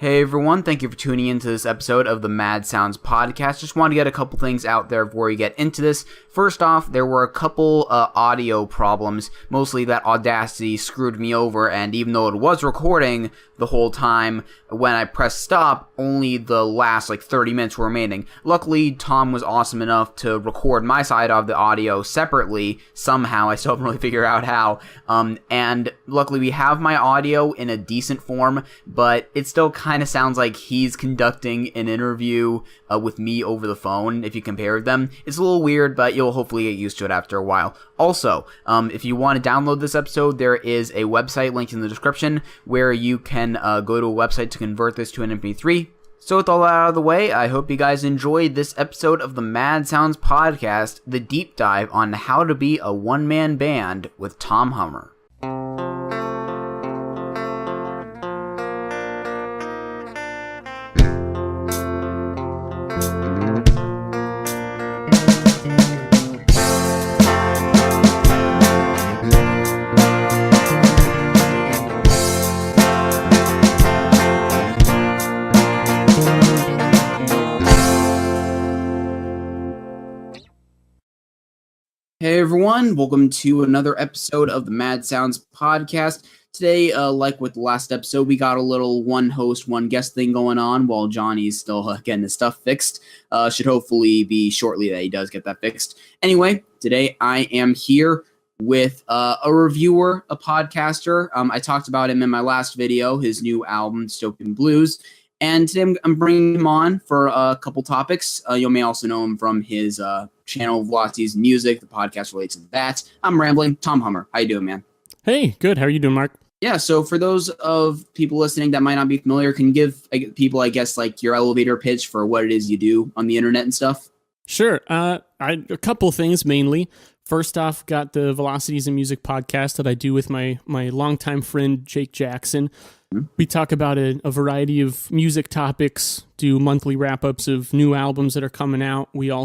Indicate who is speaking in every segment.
Speaker 1: Hey everyone, thank you for tuning into this episode of the Mad Sounds podcast. Just wanted to get a couple things out there before we get into this. First off, there were a couple audio problems, mostly that Audacity screwed me over, and even though it was recording the whole time, when I pressed stop, only the last 30 minutes were remaining. Luckily, Tom was awesome enough to record my side of the audio separately, somehow. I still haven't really figured out how. And luckily we have my audio in a decent form, but it still kind of sounds like he's conducting an interview with me over the phone if you compare them. It's a little weird, but you'll hopefully get used to it after a while. Also, if you want to download this episode, there is a website linked in the description where you can go to a website to convert this to an MP3. So with all that out of the way, I hope you guys enjoyed this episode of the Mad Sounds podcast, the deep dive on how to be a one-man band with Tom Hummer. Hey everyone, welcome to another episode of the Mad Sounds podcast. Today, like with the last episode, we got a little one host, one guest thing going on while Johnny's still getting his stuff fixed. Should hopefully be shortly that he does get that fixed. Anyway, today I am here with a reviewer, a podcaster. I talked about him in my last video, his new album, Stoken Blues. And today I'm bringing him on for a couple topics. You may also know him from his channel, Velocities Music. The podcast relates to that. I'm rambling. Tom Hummer, how you doing, man?
Speaker 2: Hey, good. How are you doing, Mark?
Speaker 1: Yeah, so for those of people listening that might not be familiar, can you give people, I guess, your elevator pitch for what it is you do on the internet and stuff?
Speaker 2: Sure. A couple things mainly. First off, got the Velocities and Music podcast that I do with my longtime friend, Jake Jackson. We talk about a variety of music topics, do monthly wrap-ups of new albums that are coming out. We'll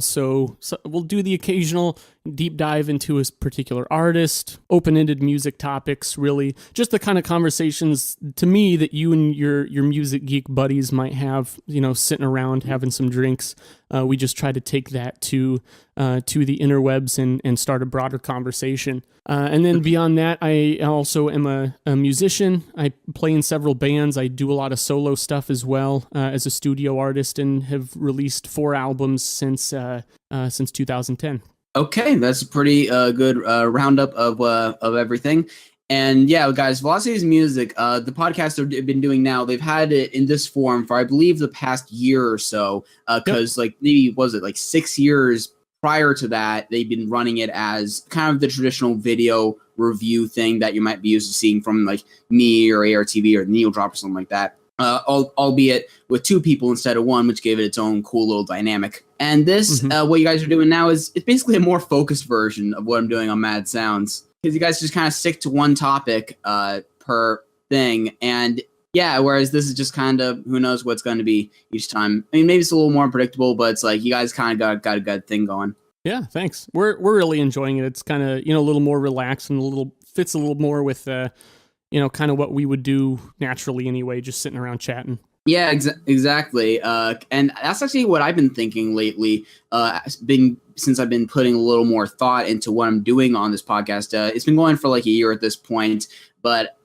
Speaker 2: do the occasional deep dive into a particular artist, open-ended music topics, really. Just the kind of conversations, to me, that you and your music geek buddies might have, sitting around having some drinks. We just try to take that to the interwebs and start a broader conversation. And then beyond that, I also am a musician. I play in several bands. I do a lot of solo stuff as well as a studio artist, and have released 4 albums since 2010. Okay,
Speaker 1: that's a pretty good roundup of everything. And yeah, guys, Velocities Music, the podcast they've been doing now, they've had it in this form for, I believe, the past year or so. Because maybe, 6 years prior to that, they've been running it as kind of the traditional video review thing that you might be used to seeing from me or ARTV or Needle Drop or something like that. Albeit with 2 people instead of 1, which gave it its own cool little dynamic. And this, what you guys are doing now it's basically a more focused version of what I'm doing on Mad Sounds. Because you guys just kind of stick to one topic per thing. And yeah, whereas this is just kind of, who knows what's going to be each time. I mean, maybe it's a little more unpredictable, but it's you guys kind of got a good thing going.
Speaker 2: Yeah, thanks. We're really enjoying it. It's kind of, a little more relaxed and fits a little more with, kind of what we would do naturally anyway, just sitting around chatting.
Speaker 1: Yeah, exactly. And that's actually what I've been thinking lately, since I've been putting a little more thought into what I'm doing on this podcast. It's been going for a year at this point, but,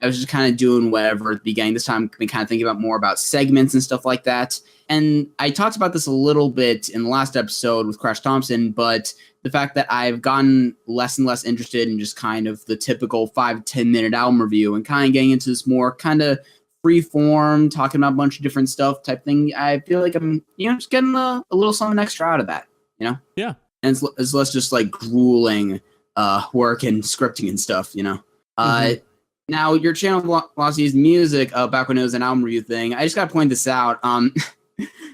Speaker 1: I was just kind of doing whatever at the beginning. This time I've been kind of thinking more about segments and stuff like that. And I talked about this a little bit in the last episode with Crash Thompson, but the fact that I've gotten less and less interested in just kind of the typical 5-10 minute album review and kind of getting into this more kind of free form, talking about a bunch of different stuff type thing. I feel like I'm, just getting a little something extra out of that,
Speaker 2: Yeah.
Speaker 1: And it's less just grueling work and scripting and stuff, Now, your channel, Velocities Music, back when it was an album review thing, I just got to point this out.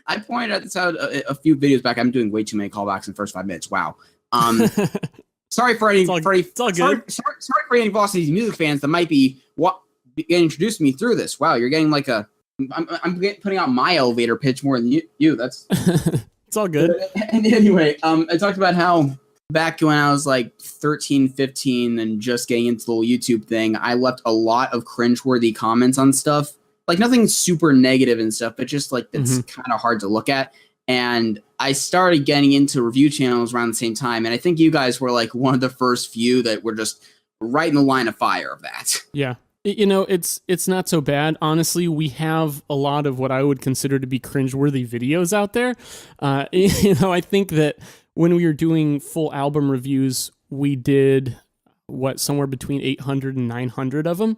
Speaker 1: I pointed this out a few videos back. I'm doing way too many callbacks in the first 5 minutes. Wow. Sorry for any sorry for any Velocities Music fans that might be getting introduced to me through this. Wow, you're getting I'm putting out my elevator pitch more than you. That's
Speaker 2: it's all good.
Speaker 1: And anyway, I talked about how back when I was 13, 15 and just getting into the whole YouTube thing, I left a lot of cringeworthy comments on stuff like nothing super negative and stuff, but just like it's kind of hard to look at. And I started getting into review channels around the same time, and I think you guys were like one of the first few that were just right in the line of fire of that.
Speaker 2: Yeah. You know, it's not so bad. Honestly, we have a lot of what I would consider to be cringeworthy videos out there. You know, I think that when we were doing full album reviews, we did somewhere between 800 and 900 of them.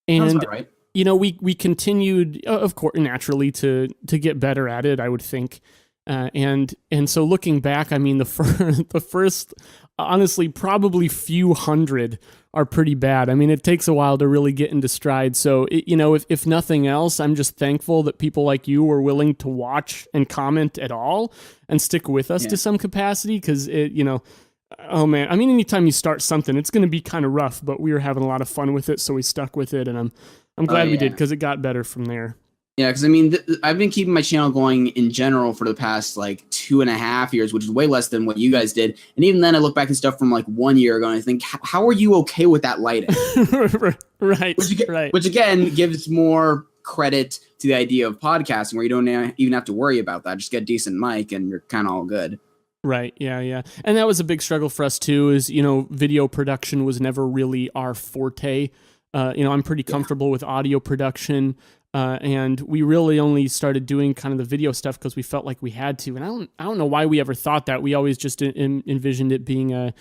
Speaker 2: And
Speaker 1: right.
Speaker 2: You know, we continued, of course, naturally to get better at it, I would think. And so looking back, I mean, the first, honestly, probably few hundred are pretty bad. I mean, it takes a while to really get into stride. So, you know, if nothing else, I'm just thankful that people like you were willing to watch and comment at all and stick with us to some capacity. Because you know, oh man, I mean, anytime you start something, it's going to be kind of rough. But we were having a lot of fun with it, so we stuck with it, and I'm glad we did, because it got better from there.
Speaker 1: Yeah, because I mean, I've been keeping my channel going in general for the past like 2.5 years, which is way less than what you guys did. And even then, I look back at stuff from like 1 year ago, and I think, how are you okay with that lighting?
Speaker 2: Right.
Speaker 1: Which again gives more credit to the idea of podcasting, where you don't even have to worry about that. Just get a decent mic, and you're kind of all good.
Speaker 2: Right. Yeah. And that was a big struggle for us too. Is, you know, video production was never really our forte. You know, I'm pretty comfortable with audio production. And we really only started doing kind of the video stuff because we felt like we had to. And I don't know why we ever thought that. We always just envisioned it being a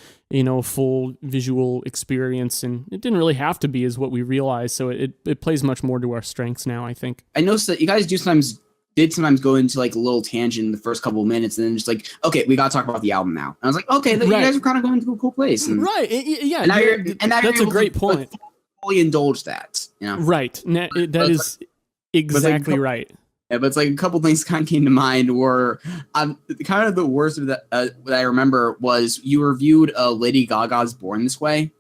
Speaker 2: full visual experience, and it didn't really have to be, is what we realized. So it plays much more to our strengths now, I think.
Speaker 1: I noticed that you guys sometimes go into like a little tangent in the first couple of minutes, and then just like, okay, we got to talk about the album now. And I was like, okay, you guys are kind of going to a cool place. And,
Speaker 2: right. Yeah.
Speaker 1: And now
Speaker 2: that's a great point.
Speaker 1: Fully indulge that, you know? Right.
Speaker 2: That is exactly right.
Speaker 1: Yeah, but it's like a couple things kind of came to mind were kind of the worst of that I remember was you reviewed Lady Gaga's Born This Way.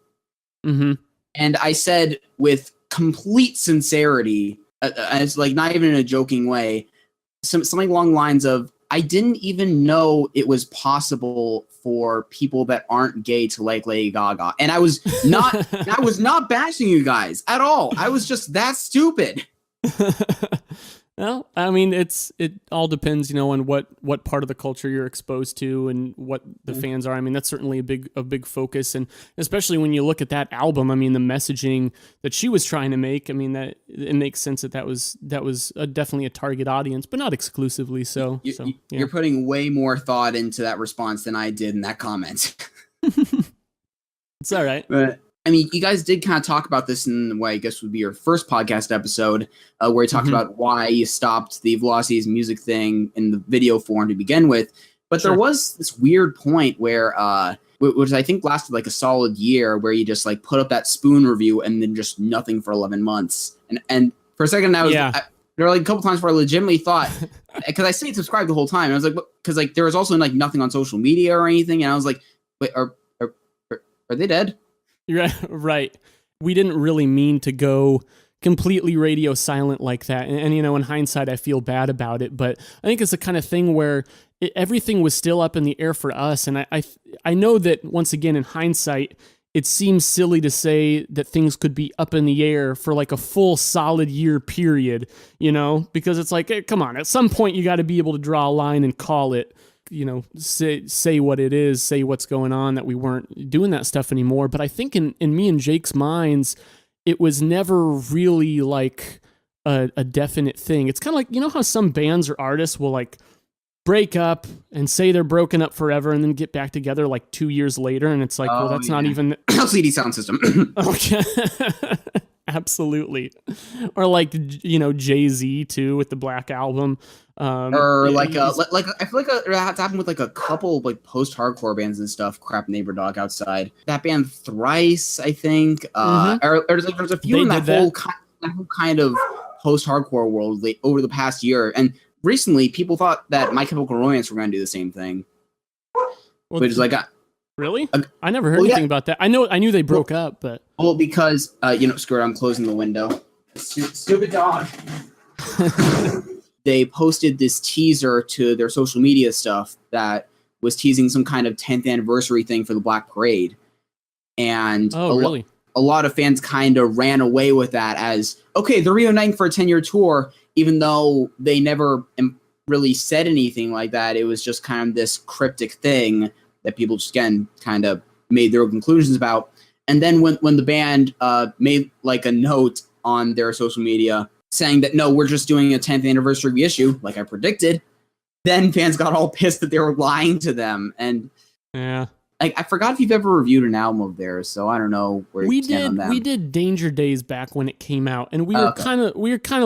Speaker 2: Mm-hmm.
Speaker 1: And I said with complete sincerity, it's like not even in a joking way, something along the lines of, I didn't even know it was possible for people that aren't gay to like Lady Gaga. And I was not bashing you guys at all. I was just that stupid.
Speaker 2: Well, I mean, it all depends, you know, on what part of the culture you're exposed to and what the fans are. I mean, that's certainly a big focus, and especially when you look at that album. I mean, the messaging that she was trying to make. I mean, that it makes sense that was definitely a target audience, but not exclusively. So,
Speaker 1: you're putting way more thought into that response than I did in that comment.
Speaker 2: It's all right.
Speaker 1: But I mean, you guys did kind of talk about this in what I guess would be your first podcast episode, where you talked about why you stopped the Velocities music thing in the video form to begin with. But there was this weird point where, which I think lasted like a solid year, where you just like put up that Spoon review and then just nothing for 11 months. And for a second, there were like a couple times where I legitimately thought, because I stayed subscribed the whole time. I was like, because like there was also like nothing on social media or anything, and I was like, wait, are they dead?
Speaker 2: Right. We didn't really mean to go completely radio silent like that. And you know, in hindsight, I feel bad about it. But I think it's the kind of thing where everything was still up in the air for us. And I know that, once again, in hindsight, it seems silly to say that things could be up in the air for like a full solid year period, you know, because it's like, hey, come on, at some point you got to be able to draw a line and call it. You know, say what it is, say what's going on, that we weren't doing that stuff anymore. But I think in me and Jake's minds, it was never really like a definite thing. It's kind of like, you know how some bands or artists will like break up and say they're broken up forever and then get back together like 2 years later, and it's like, well, that's not even
Speaker 1: LCD Sound System.
Speaker 2: Okay. Absolutely. Or like, you know, Jay-Z too with the Black Album.
Speaker 1: Or like I feel like that's happened with like a couple like post-hardcore bands and stuff. Crap Neighbor Dog Outside. That band Thrice, I think. Or there's a few in that whole kind of post-hardcore world over the past year. And recently, people thought that My Chemical Romance were going to do the same thing.
Speaker 2: Well,
Speaker 1: which is like
Speaker 2: really? I never heard anything about that. I knew they broke up, but
Speaker 1: because you know, screw it, I'm closing the window. Stupid dog. They posted this teaser to their social media stuff that was teasing some kind of 10th anniversary thing for the Black Parade. And
Speaker 2: really?
Speaker 1: a lot of fans kind of ran away with that as, okay, they're reuniting for a 10-year tour, even though they never really said anything like that. It was just kind of this cryptic thing that people just, again, kind of made their own conclusions about. And then when the band made like a note on their social media saying that, no, we're just doing a 10th anniversary reissue, like I predicted, then fans got all pissed that they were lying to them. And
Speaker 2: yeah.
Speaker 1: Like, I forgot if you've ever reviewed an album of theirs, so I don't know where you stand on that.
Speaker 2: We did Danger Days back when it came out, and we were kind of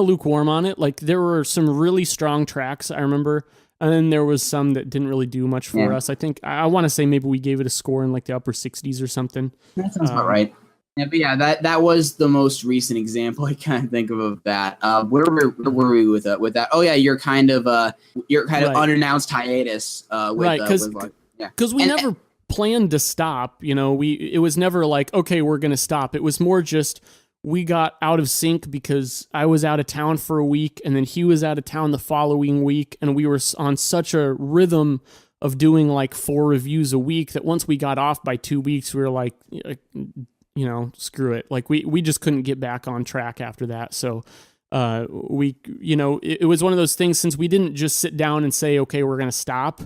Speaker 2: lukewarm on it. Like, there were some really strong tracks, I remember, and then there was some that didn't really do much for us. I think I want to say maybe we gave it a score in like the upper 60s or something.
Speaker 1: That sounds about right. Yeah, but yeah, that was the most recent example I kind of think of that. Where were we with that? Oh yeah, you're kind of unannounced hiatus.
Speaker 2: Right, because we never planned to stop. You know, it was never like, okay, we're gonna stop. It was more just we got out of sync because I was out of town for a week, and then he was out of town the following week, and we were on such a rhythm of doing like 4 reviews a week that once we got off by 2 weeks, we were like, you know, screw it. Like we just couldn't get back on track after that. So it was one of those things, since we didn't just sit down and say, okay, we're gonna stop.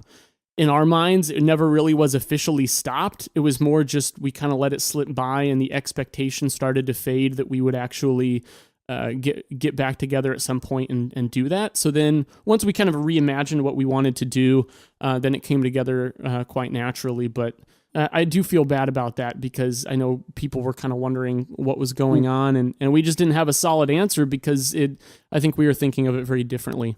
Speaker 2: In our minds, it never really was officially stopped. It was more just we kind of let it slip by, and the expectation started to fade that we would actually get back together at some point and do that. So then once we kind of reimagined what we wanted to do, then it came together quite naturally. But I do feel bad about that, because I know people were kind of wondering what was going on, and we just didn't have a solid answer because I think we were thinking of it very differently.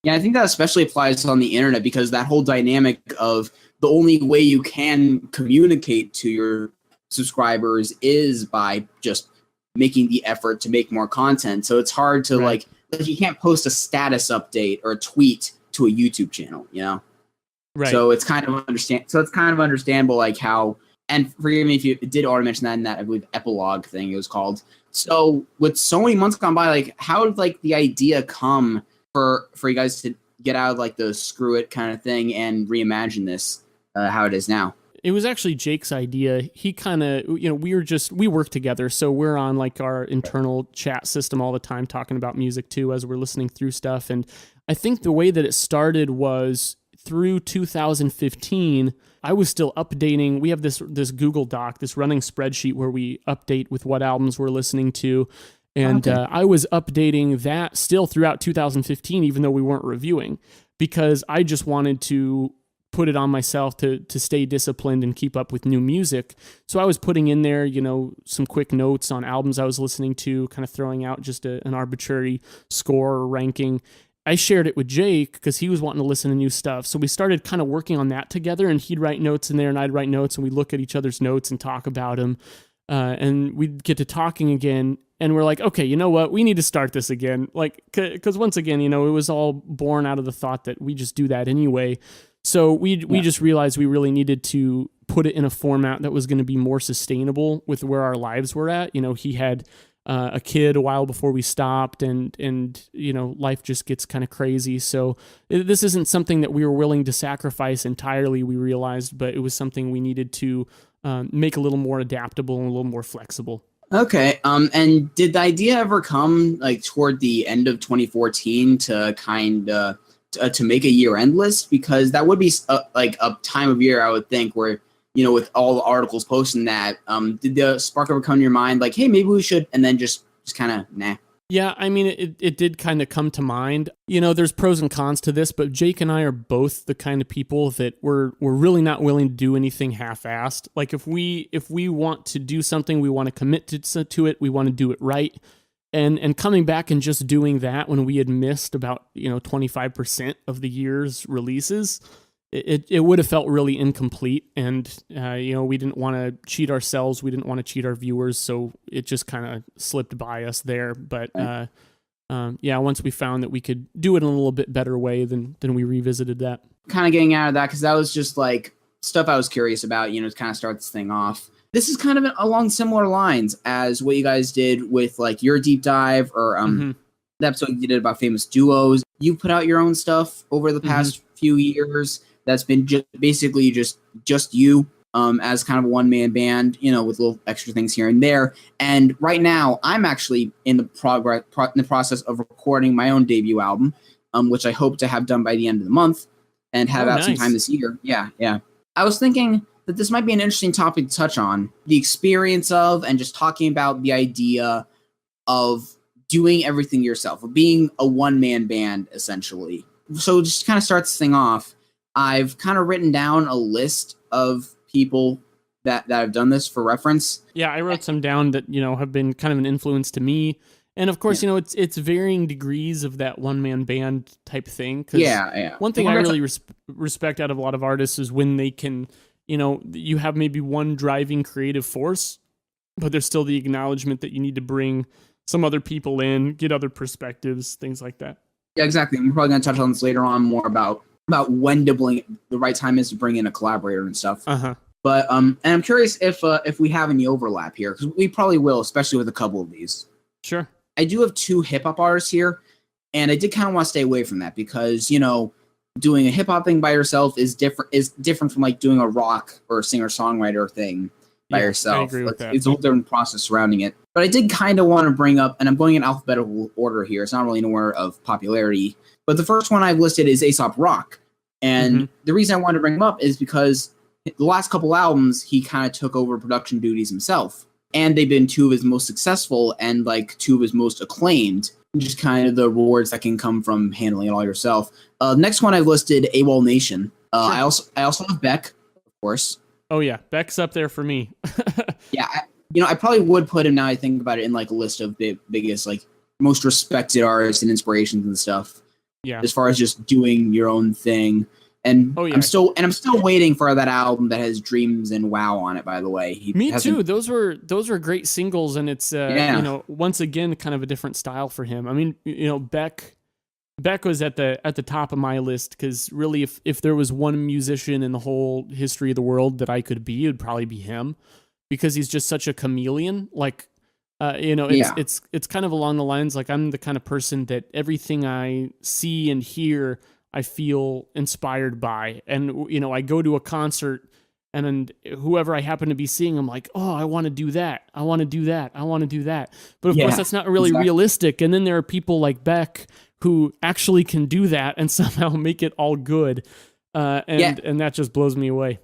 Speaker 1: Yeah, I think that especially applies on the internet, because that whole dynamic of the only way you can communicate to your subscribers is by just making the effort to make more content. So it's hard to like you can't post a status update or a tweet to a YouTube channel, you know?
Speaker 2: Right.
Speaker 1: So it's kind of understandable, like how, and forgive me if you did already mention that in that, I believe, epilogue thing it was called. So with so many months gone by, like how did like the idea come for you guys to get out of like the screw it kind of thing and reimagine this how it is now?
Speaker 2: It was actually Jake's idea. He kind of, we work together, so we're on like our internal chat system all the time talking about music too as we're listening through stuff. And I think the way that it started was through 2015, I was still updating. We have this Google Doc, this running spreadsheet where we update with what albums we're listening to. And I was updating that still throughout 2015, even though we weren't reviewing, because I just wanted to put it on myself to stay disciplined and keep up with new music. So I was putting in there, some quick notes on albums I was listening to, kind of throwing out just an arbitrary score or ranking. I shared it with Jake because he was wanting to listen to new stuff. So we started kind of working on that together, and he'd write notes in there and I'd write notes, and we'd look at each other's notes and talk about them. And we'd get to talking again, and we're like, okay, you know what? We need to start this again. Like, because once again, it was all born out of the thought that we just do that anyway. So we just realized we really needed to put it in a format that was going to be more sustainable with where our lives were at. He had a kid a while before we stopped, and life just gets kind of crazy. So this isn't something that we were willing to sacrifice entirely, we realized, but it was something we needed to make a little more adaptable and a little more flexible. Okay.
Speaker 1: And did the idea ever come like toward the end of 2014 to kind of to make a year-end list? Because that would be like a time of year, I would think, where with all the articles posting that, did the spark ever come to your mind like, hey, maybe we should, and then just kind of nah?
Speaker 2: Yeah, I mean, it did kind of come to mind. There's pros and cons to this, but Jake and I are both the kind of people that we're really not willing to do anything half-assed. Like if we want to do something, we want to commit to it, we want to do it right. And coming back and just doing that when we had missed about 25% of the year's releases, it would have felt really incomplete, and we didn't want to cheat ourselves, we didn't want to cheat our viewers, so it just kind of slipped by us there. But once we found that we could do it in a little bit better way, then we revisited that.
Speaker 1: Kind of getting out of that, because that was just like stuff I was curious about, to kind of start this thing off. This is kind of along similar lines as what you guys did with like your deep dive, or the episode you did about famous duos. You put out your own stuff over the past few years. That's been basically just you. as kind of a one-man band, with little extra things here and there. And right now, I'm actually in the process of recording my own debut album, which I hope to have done by the end of the month and have out sometime this year. Yeah. I was thinking that this might be an interesting topic to touch on, the experience of and just talking about the idea of doing everything yourself, of being a one-man band, essentially. So just to kind of start this thing off, I've kind of written down a list of people that have done this for reference.
Speaker 2: Yeah, I wrote some down that, have been kind of an influence to me. And of course, it's varying degrees of that one-man band type thing. One thing I really respect out of a lot of artists is when they can, you have maybe one driving creative force, but there's still the acknowledgement that you need to bring some other people in, get other perspectives, things like that.
Speaker 1: Yeah, exactly. And we're probably going to touch on this later on more about when the right time is to bring in a collaborator and stuff.
Speaker 2: Uh-huh.
Speaker 1: But and I'm curious if we have any overlap here, because we probably will, especially with a couple of these.
Speaker 2: Sure.
Speaker 1: I do have 2 hip-hop artists here, and I did kind of want to stay away from that because, doing a hip-hop thing by yourself is different from, like, doing a rock or a singer-songwriter thing by yourself.
Speaker 2: I agree with that.
Speaker 1: It's a whole different process surrounding it. But I did kind of want to bring up, and I'm going in alphabetical order here. It's not really in order of popularity. But the first one I've listed is Aesop Rock. And the reason I wanted to bring him up is because the last couple albums, he kind of took over production duties himself. And they've been 2 of his most successful and, like, 2 of his most acclaimed. Just kind of the rewards that can come from handling it all yourself. Next one I've listed, AWOL Nation. Sure. I also have Beck, of course.
Speaker 2: Oh, yeah. Beck's up there for me.
Speaker 1: Yeah. I probably would put him, now I think about it, in, like, a list of the biggest, like, most respected artists and inspirations and stuff.
Speaker 2: Yeah.
Speaker 1: As far as just doing your own thing. And I'm still waiting for that album that has Dreams and Wow on it, by the way.
Speaker 2: Me too. Those were great singles, and it's once again kind of a different style for him. I mean, Beck was at the top of my list because really if there was one musician in the whole history of the world that I could be, it would probably be him, because he's just such a chameleon. Like it's kind of along the lines, like, I'm the kind of person that everything I see and hear I feel inspired by. And, I go to a concert and then whoever I happen to be seeing, I'm like, oh, I want to do that. I want to do that. I want to do that. But of course that's not really realistic. And then there are people like Beck who actually can do that and somehow make it all good. And that just blows me away.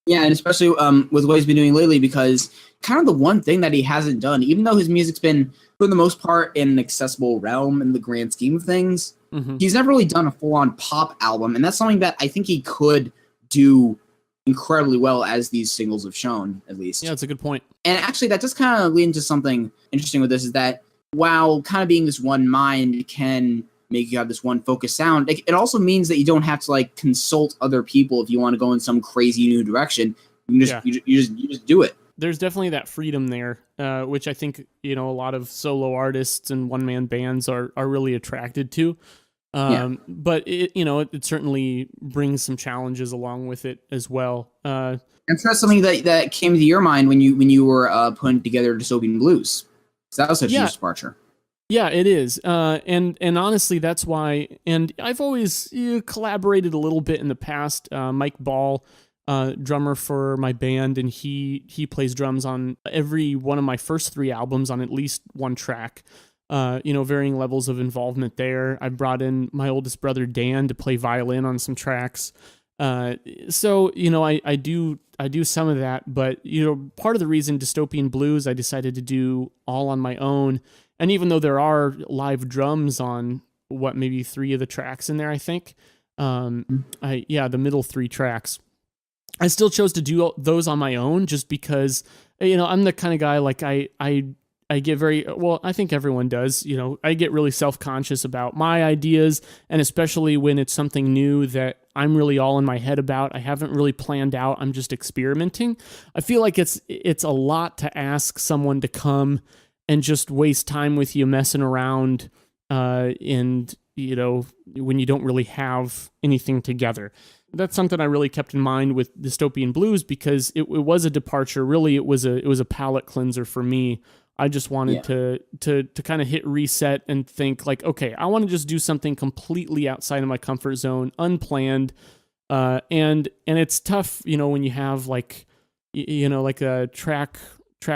Speaker 1: Yeah, and especially with what he's been doing lately, because kind of the one thing that he hasn't done, even though his music's been, for the most part, in an accessible realm in the grand scheme of things, he's never really done a full-on pop album, and that's something that I think he could do incredibly well, as these singles have shown, at least.
Speaker 2: Yeah, that's a good point.
Speaker 1: And actually, that does kind of lead into something interesting with this, is that while kind of being this one mind can make you have this one focused sound, it also means that you don't have to, like, consult other people if you want to go in some crazy new direction. You just do it.
Speaker 2: There's definitely that freedom there, which I think, a lot of solo artists and one-man bands are really attracted to. But it certainly brings some challenges along with it as well.
Speaker 1: And so that's something that came to your mind when you were putting together Dystopian Blues. So that was such a huge departure.
Speaker 2: Yeah, it is. And honestly, that's why. And I've always collaborated a little bit in the past. Mike Ball, drummer for my band, and he plays drums on every one of my first 3 albums on at least one track. Varying levels of involvement there. I brought in my oldest brother Dan to play violin on some tracks. So I do some of that, but part of the reason Dystopian Blues I decided to do all on my own. And even though there are live drums on maybe 3 of the tracks in there, I think, the middle 3 tracks, I still chose to do those on my own just because, I'm the kind of guy, like, I get I think everyone does, I get really self-conscious about my ideas, and especially when it's something new that I'm really all in my head about. I haven't really planned out. I'm just experimenting. I feel like it's a lot to ask someone to come and just waste time with you messing around, and, when you don't really have anything together. That's something I really kept in mind with Dystopian Blues, because it was a departure. Really, it was a palate cleanser for me. I just wanted to kind of hit reset and think, like, okay, I want to just do something completely outside of my comfort zone, unplanned. And it's tough, when you have, like, like a track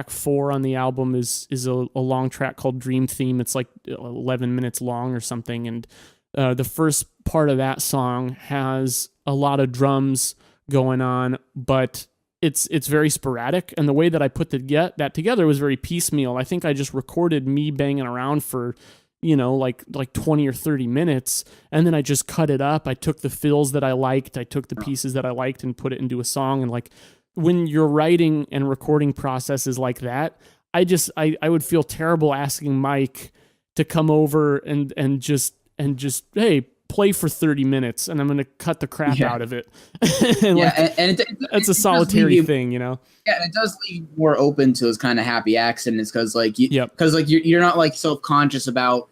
Speaker 2: 4 on the album is a long track called Dream Theme. It's like 11 minutes long or something, and the first part of that song has a lot of drums going on, but it's very sporadic, and the way that I put that together was very piecemeal. I think I just recorded me banging around for like 20 or 30 minutes, and then I just cut it up. I took the fills that I liked, I took the pieces that I liked and put it into a song. And like, when your writing and recording process is like that, I would feel terrible asking Mike to come over and just hey, play for 30 minutes and I'm going to cut the crap out of it. And it's a solitary thing, Yeah,
Speaker 1: and it does leave you more open to those kind of happy accidents, because like you're not like self-conscious about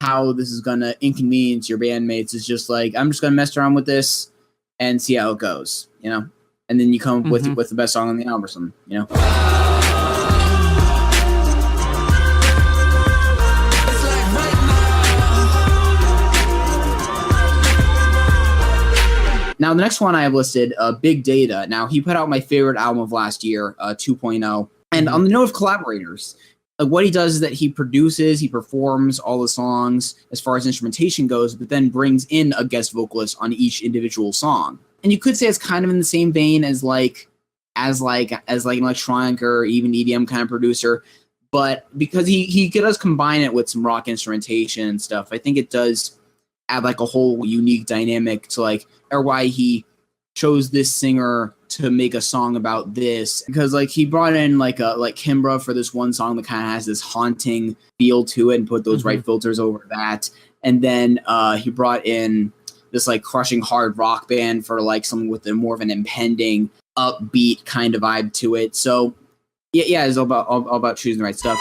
Speaker 1: how this is going to inconvenience your bandmates. It's just like, I'm just going to mess around with this and see how it goes, and then you come up with the best song on the album or something, Now, the next one I have listed, Big Data. Now, he put out my favorite album of last year, 2.0. And on the note of collaborators, what he does is that he produces, he performs all the songs as far as instrumentation goes, but then brings in a guest vocalist on each individual song. And you could say it's kind of in the same vein as like an electronic or even EDM kind of producer. But because he does combine it with some rock instrumentation and stuff, I think it does add like a whole unique dynamic to like, or why he chose this singer to make a song about this, because like he brought in like Kimbra for this one song that kind of has this haunting feel to it and put those right filters over that. And then he brought in this like crushing hard rock band for like something with more of an impending upbeat kind of vibe to it. So yeah, it's all about choosing the right stuff.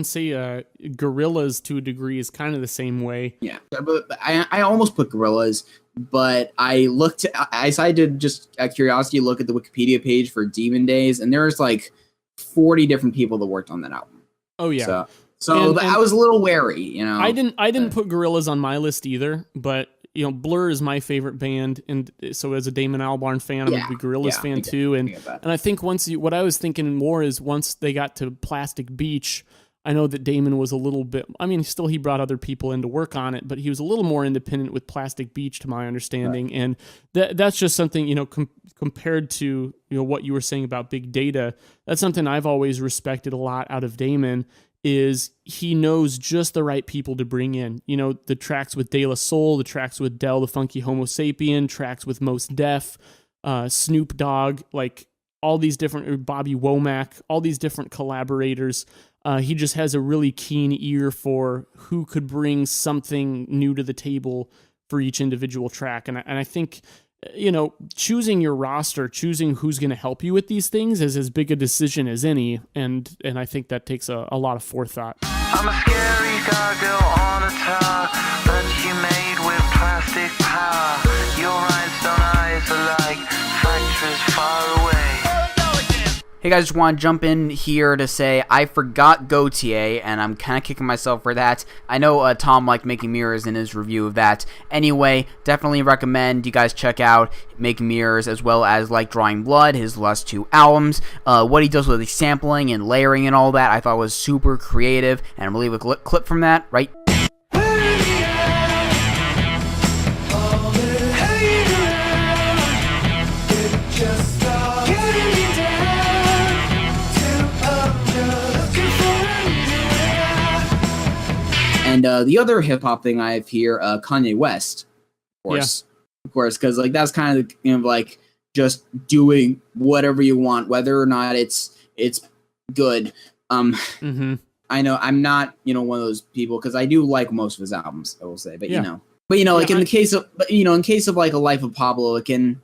Speaker 2: Say Gorillaz to a degree is kind of the same way.
Speaker 1: Yeah, but I almost put Gorillaz, but I decided to just out of curiosity look at the Wikipedia page for Demon Days, and there's like 40 different people that worked on that album.
Speaker 2: Oh yeah.
Speaker 1: So I was a little wary,
Speaker 2: I didn't put Gorillaz on my list either, but Blur is my favorite band, and so as a Damon Albarn fan, I'm a big Gorillaz fan too. And I think what I was thinking more is once they got to Plastic Beach, I know that Damon was a little bit, still he brought other people in to work on it, but he was a little more independent with Plastic Beach, to my understanding. Right. And that's just something, compared to, what you were saying about Big Data, that's something I've always respected a lot out of Damon, is he knows just the right people to bring in. The tracks with De La Soul, the tracks with Del the Funky Homo Sapien, tracks with Mos Def, Snoop Dogg, like all these different, Bobby Womack, all these different collaborators. He just has a really keen ear for who could bring something new to the table for each individual track. And I think, choosing your roster, choosing who's going to help you with these things is as big a decision as any. And I think that takes a lot of forethought.
Speaker 3: I'm a scary gargoyle on a tower, but you made with plastic power. Your rhinestone eyes are like factories far away.
Speaker 1: Hey guys, just want to jump in here to say I forgot Gotye, and I'm kind of kicking myself for that. I know Tom liked Making Mirrors in his review of that. Anyway, definitely recommend you guys check out Making Mirrors, as well as like Drawing Blood, his last 2 albums. What he does with the sampling and layering and all that, I thought was super creative, and I'm going to leave a clip from that right. And the other hip hop thing I have here, Kanye West, of course, because like that's kind of like just doing whatever you want, whether or not it's good. I know I'm not one of those people, because I do like most of his albums, I will say, but like in the case of like A Life of Pablo, it can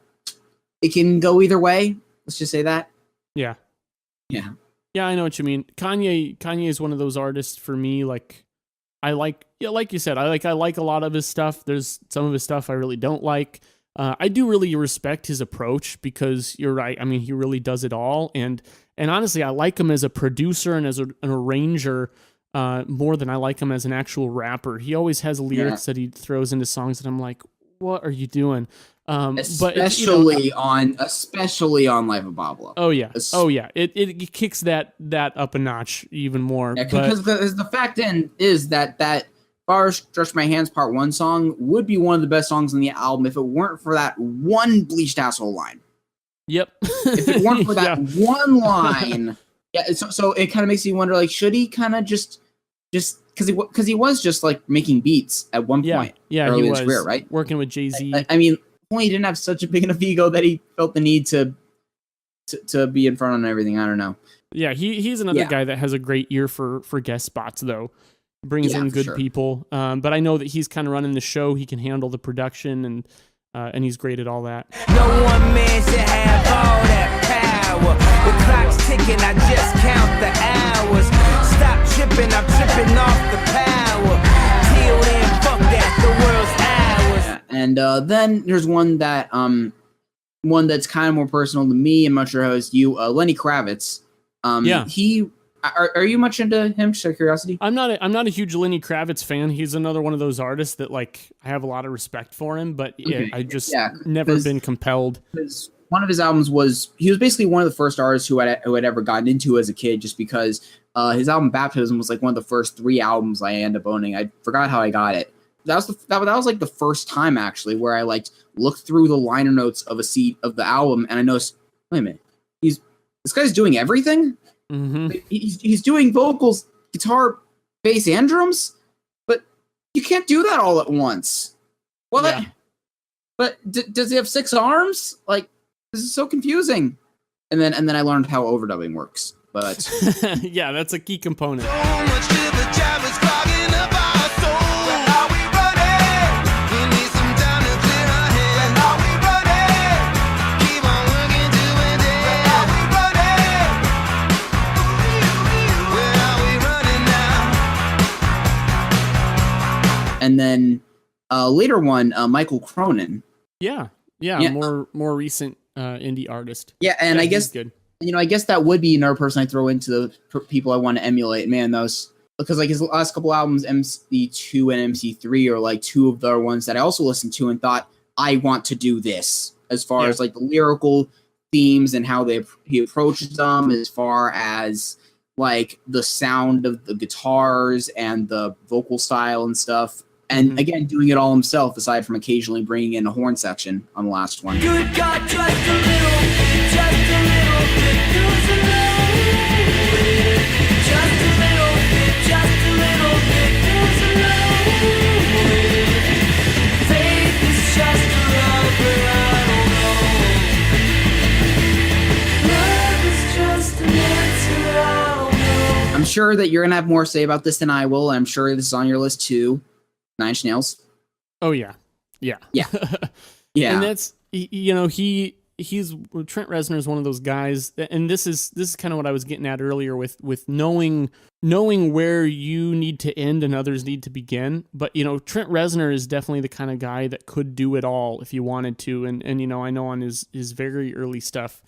Speaker 1: go either way. Let's just say that.
Speaker 2: Yeah,
Speaker 1: I know
Speaker 2: what you mean. Kanye is one of those artists for me, like. like you said, I like a lot of his stuff. There's some of his stuff I really don't like. I do really respect his approach because you're right. I mean, he really does it all. And honestly, I like him as a producer and as an arranger more than I like him as an actual rapper. He always has lyrics that he throws into songs that I'm like, what are you doing?
Speaker 1: Especially on Life of Pablo.
Speaker 2: Oh yeah. It kicks that up a notch even more.
Speaker 1: Yeah, because the fact is that Bar Stretch My Hands Part 1 song would be one of the best songs on the album if it weren't for that one bleached asshole line.
Speaker 2: Yep.
Speaker 1: If it weren't for that one line, so it kind of makes you wonder, like, should he kind of just because he was just like making beats at one point.
Speaker 2: Yeah,
Speaker 1: early
Speaker 2: he
Speaker 1: in
Speaker 2: was
Speaker 1: his career, right?
Speaker 2: Working with Jay-Z.
Speaker 1: I mean, only he didn't have such a big enough ego that he felt the need to be in front on everything. I don't know.
Speaker 2: Yeah, he's another guy that has a great ear for guest spots, though. Brings in good people. But I know that he's kind of running the show. He can handle the production, and he's great at all that.
Speaker 4: No one man should have all that power. The clock's ticking, I just count the hours. Stop tripping, I'm tripping off the power. Till then, fuck that, the world's ours.
Speaker 1: And then there's one that's kind of more personal to me. I'm not sure how it's you. Lenny Kravitz. Are you much into him? Just out of curiosity.
Speaker 2: I'm not a huge Lenny Kravitz fan. He's another one of those artists that, like, I have a lot of respect for him, but I just never been compelled.
Speaker 1: One of his albums he was basically one of the first artists who had ever gotten into as a kid, just because his album Baptism was like one of the first 3 albums I ended up owning. I forgot how I got it. That was like the first time actually where I like looked through the liner notes of the album and I noticed, wait a minute, this guy's doing everything.
Speaker 2: Mm-hmm.
Speaker 1: He's doing vocals, guitar, bass, and drums, but you can't do that all at once. What? Yeah. But does he have 6 arms? Like, this is so confusing. And then I learned how overdubbing works. But
Speaker 2: yeah, that's a key component.
Speaker 4: So much to the job is clogging up our soul. When are we running? We need some time to clear our head. When are we running? Keep on working to an end. When are we running? Where are we running now?
Speaker 1: And then later one, Michael Cronin.
Speaker 2: Yeah, more recent indie artist.
Speaker 1: Yeah, and I guess
Speaker 2: good.
Speaker 1: I guess that would be another person I throw into the people I want to emulate. Man, those, because like his last couple albums, MC2 and MC3, are like 2 of the ones that I also listened to and thought I want to do this. As far as like the lyrical themes and how he approaches them, as far as like the sound of the guitars and the vocal style and stuff. And again, doing it all himself, aside from occasionally bringing in a horn section on the last one.
Speaker 4: Good God, just a little bit goes a long way. Just a little bit goes a long way. Faith is just a rubber, I don't know. Love is just an answer, I don't know.
Speaker 1: I'm sure that you're going to have more to say about this than I will. I'm sure this is on your list too. 9 Inch Nails.
Speaker 2: Oh yeah. And that's he's Trent Reznor is one of those guys, and this is kind of what I was getting at earlier with knowing where you need to end and others need to begin. But Trent Reznor is definitely the kind of guy that could do it all if he wanted to, and I know on his very early stuff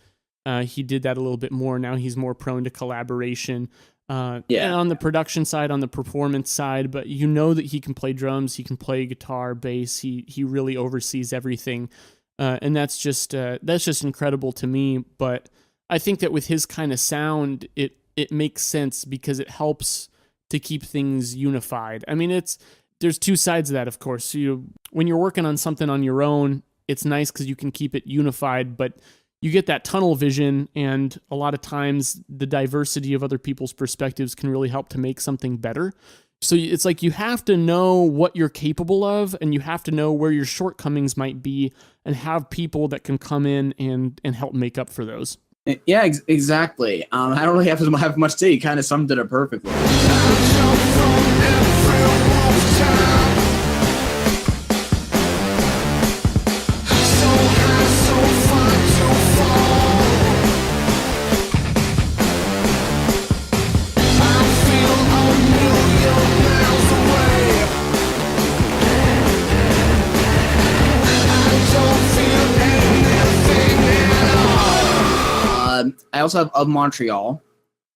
Speaker 2: he did that a little bit more. Now he's more prone to collaboration. And on the production side, on the performance side, but that he can play drums, he can play guitar, bass, he really oversees everything, and that's just incredible to me. But I think that with his kind of sound, it makes sense because it helps to keep things unified. I mean, there's 2 sides of that, of course. When you're working on something on your own, it's nice because you can keep it unified, but you get that tunnel vision, and a lot of times the diversity of other people's perspectives can really help to make something better. So it's like you have to know what you're capable of, and you have to know where your shortcomings might be, and have people that can come in and help make up for those.
Speaker 1: Yeah, exactly. I don't really have much to say. You kind of summed it up perfectly.
Speaker 4: I feel a million miles away.
Speaker 1: I also have Of Montreal,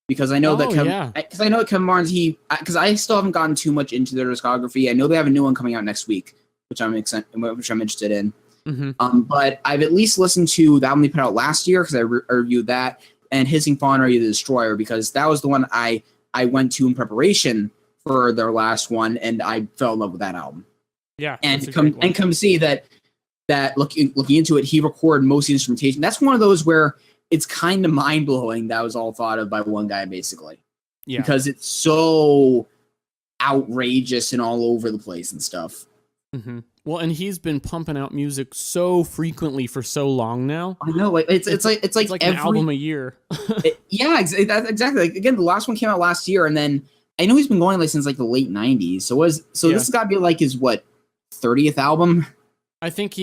Speaker 1: because I know because I know Kevin Barnes, because I still haven't gotten too much into their discography. I know they have a new one coming out next week, which I'm interested in.
Speaker 2: Mm-hmm.
Speaker 1: But I've at least listened to the album they put out last year, because I reviewed that, and Hissing Fawn Are You the Destroyer, because that was the one I went to in preparation for their last one, and I fell in love with that album.
Speaker 2: Yeah,
Speaker 1: and come see that looking into it, he recorded most of the instrumentation. That's one of those where it's kind of mind blowing that was all thought of by one guy, basically. Yeah, because it's so outrageous and all over the place and stuff.
Speaker 2: Mm-hmm. Well, and he's been pumping out music so frequently for so long now.
Speaker 1: I know, it's like
Speaker 2: an album a year.
Speaker 1: Exactly. Like, again, the last one came out last year, and then I know he's been going since the late '90s. So this has got to be his 30th album.
Speaker 2: I think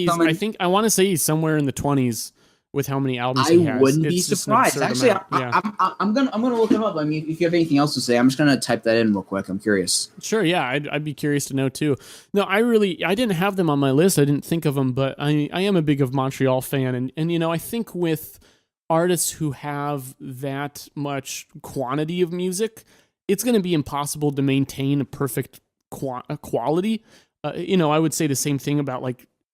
Speaker 2: I want to say he's somewhere in the 20s with how many albums he has.
Speaker 1: I wouldn't be surprised. Actually, I'm gonna look him up. I mean, if you have anything else to say, I'm just gonna type that in real quick. I'm curious.
Speaker 2: Sure, yeah, I'd be curious to know too. No, I didn't have them on my list. I didn't think of them, but I am a big Of Montreal fan, and I think with artists who have that much quantity of music, it's going to be impossible to maintain a perfect quality. I would say the same thing about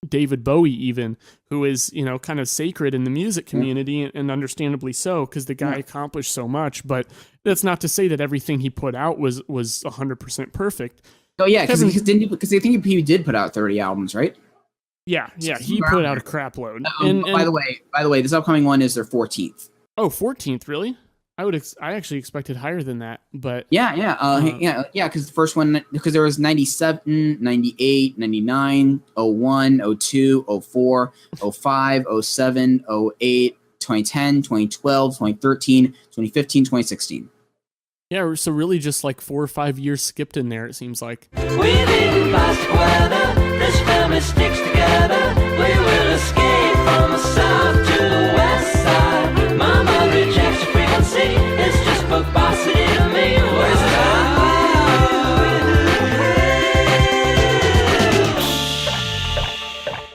Speaker 2: David Bowie, even, who is, kind of sacred in the music community, and understandably so, because the guy accomplished so much. But that's not to say that everything he put out was 100% perfect.
Speaker 1: Oh yeah, because I think he did put out 30 albums, right?
Speaker 2: Yeah, he put out a crap load.
Speaker 1: By the way, this upcoming one is their 14th.
Speaker 2: Oh, 14th, really? I actually expected higher than that, but
Speaker 1: yeah, because the first one, because there was 97, 98, 99, 01, 02, 04, 05, 07, 08, 2010, 2012, 2013, 2015, 2016.
Speaker 2: Yeah, so really just 4 or 5 years skipped in there, it seems like.
Speaker 4: We didn't pass together, this family sticks together. We will escape from the south to the west side. Mama rejects frequency, it's just verbosity to me. Where's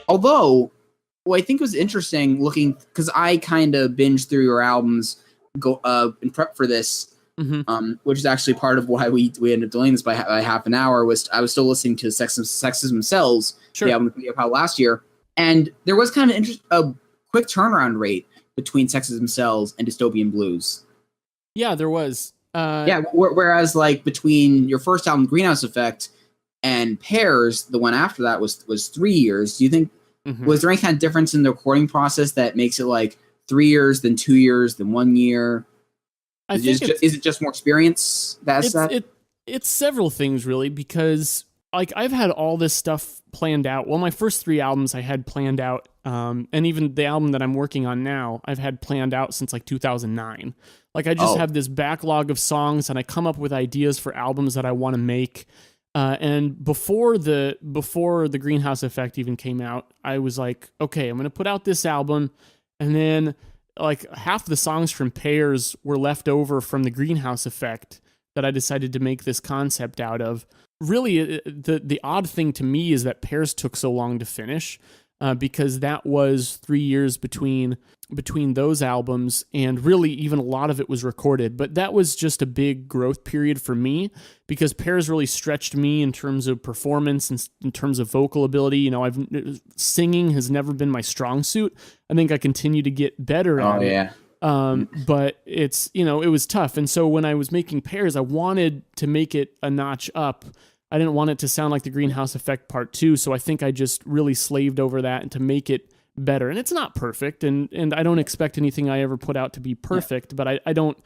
Speaker 1: Although, what I think was interesting looking, because I kind of binged through your albums in prep for this, which is actually part of why we ended up delaying this by half an hour, was I was still listening to Sexism Themselves, the album that we put out last year, and there was kind of a quick turnaround rate between Sexism Themselves and Dystopian Blues.
Speaker 2: Yeah, there was.
Speaker 1: Whereas between your first album, Greenhouse Effect, and Pairs, the one after that was 3 years. Do you think was there any kind of difference in the recording process that makes it 3 years, then 2 years, then 1 year? Is it just more experience?
Speaker 2: It's several things, really, because I've had all this stuff planned out. Well, my first 3 albums I had planned out, and even the album that I'm working on now, I've had planned out since 2009. I just have this backlog of songs, and I come up with ideas for albums that I want to make. And before the Greenhouse Effect even came out, I was like, okay, I'm going to put out this album, and then half the songs from Pairs were left over from the Greenhouse Effect that I decided to make this concept out of. Really, the odd thing to me is that Pairs took so long to finish, because that was 3 years between those albums, and really even a lot of it was recorded. But that was just a big growth period for me, because Pairs really stretched me in terms of performance and in terms of vocal ability. Singing has never been my strong suit. I think I continue to get better at it. But it's, it was tough. And so when I was making Pairs, I wanted to make it a notch up. I didn't want it to sound like the Greenhouse Effect Part 2. So I think I just really slaved over that and to make it better. And it's not perfect. And I don't expect anything I ever put out to be perfect, but I don't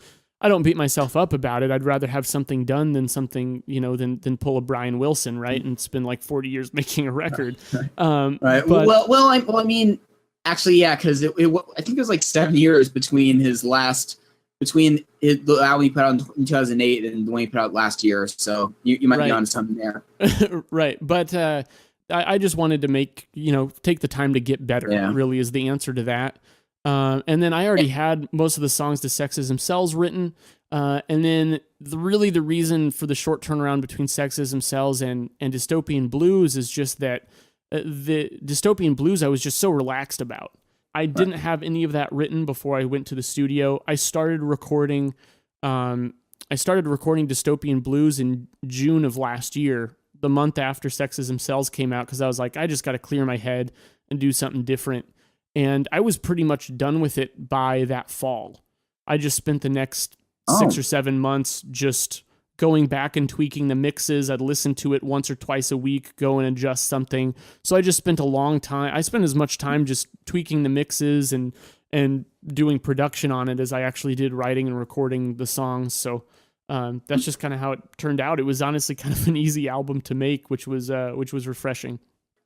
Speaker 2: beat myself up about it. I'd rather have something done than something, than pull a Brian Wilson, right? And spend 40 years making a record.
Speaker 1: Right.
Speaker 2: But,
Speaker 1: I mean, actually, yeah, because I think it was 7 years between the album he put out in 2008 and the one he put out last year. So you might be on something there.
Speaker 2: Right. But I just wanted to take the time to get better, really is the answer to that. And then I already had most of the songs to Sexes Themselves written. And then the reason for the short turnaround between Sexes Themselves and Dystopian Blues is just that the Dystopian Blues I was just so relaxed about. I didn't have any of that written before I went to the studio. I started recording Dystopian Blues in June of last year, the month after Sexism Cells came out, because I was like, I just got to clear my head and do something different. And I was pretty much done with it by that fall. I just spent the next 6 or 7 months just going back and tweaking the mixes. I'd listen to it once or twice a week, go and adjust something. So I just spent a long time. I spent as much time just tweaking the mixes and doing production on it as I actually did writing and recording the songs. So that's just kind of how it turned out. It was honestly kind of an easy album to make, which was refreshing.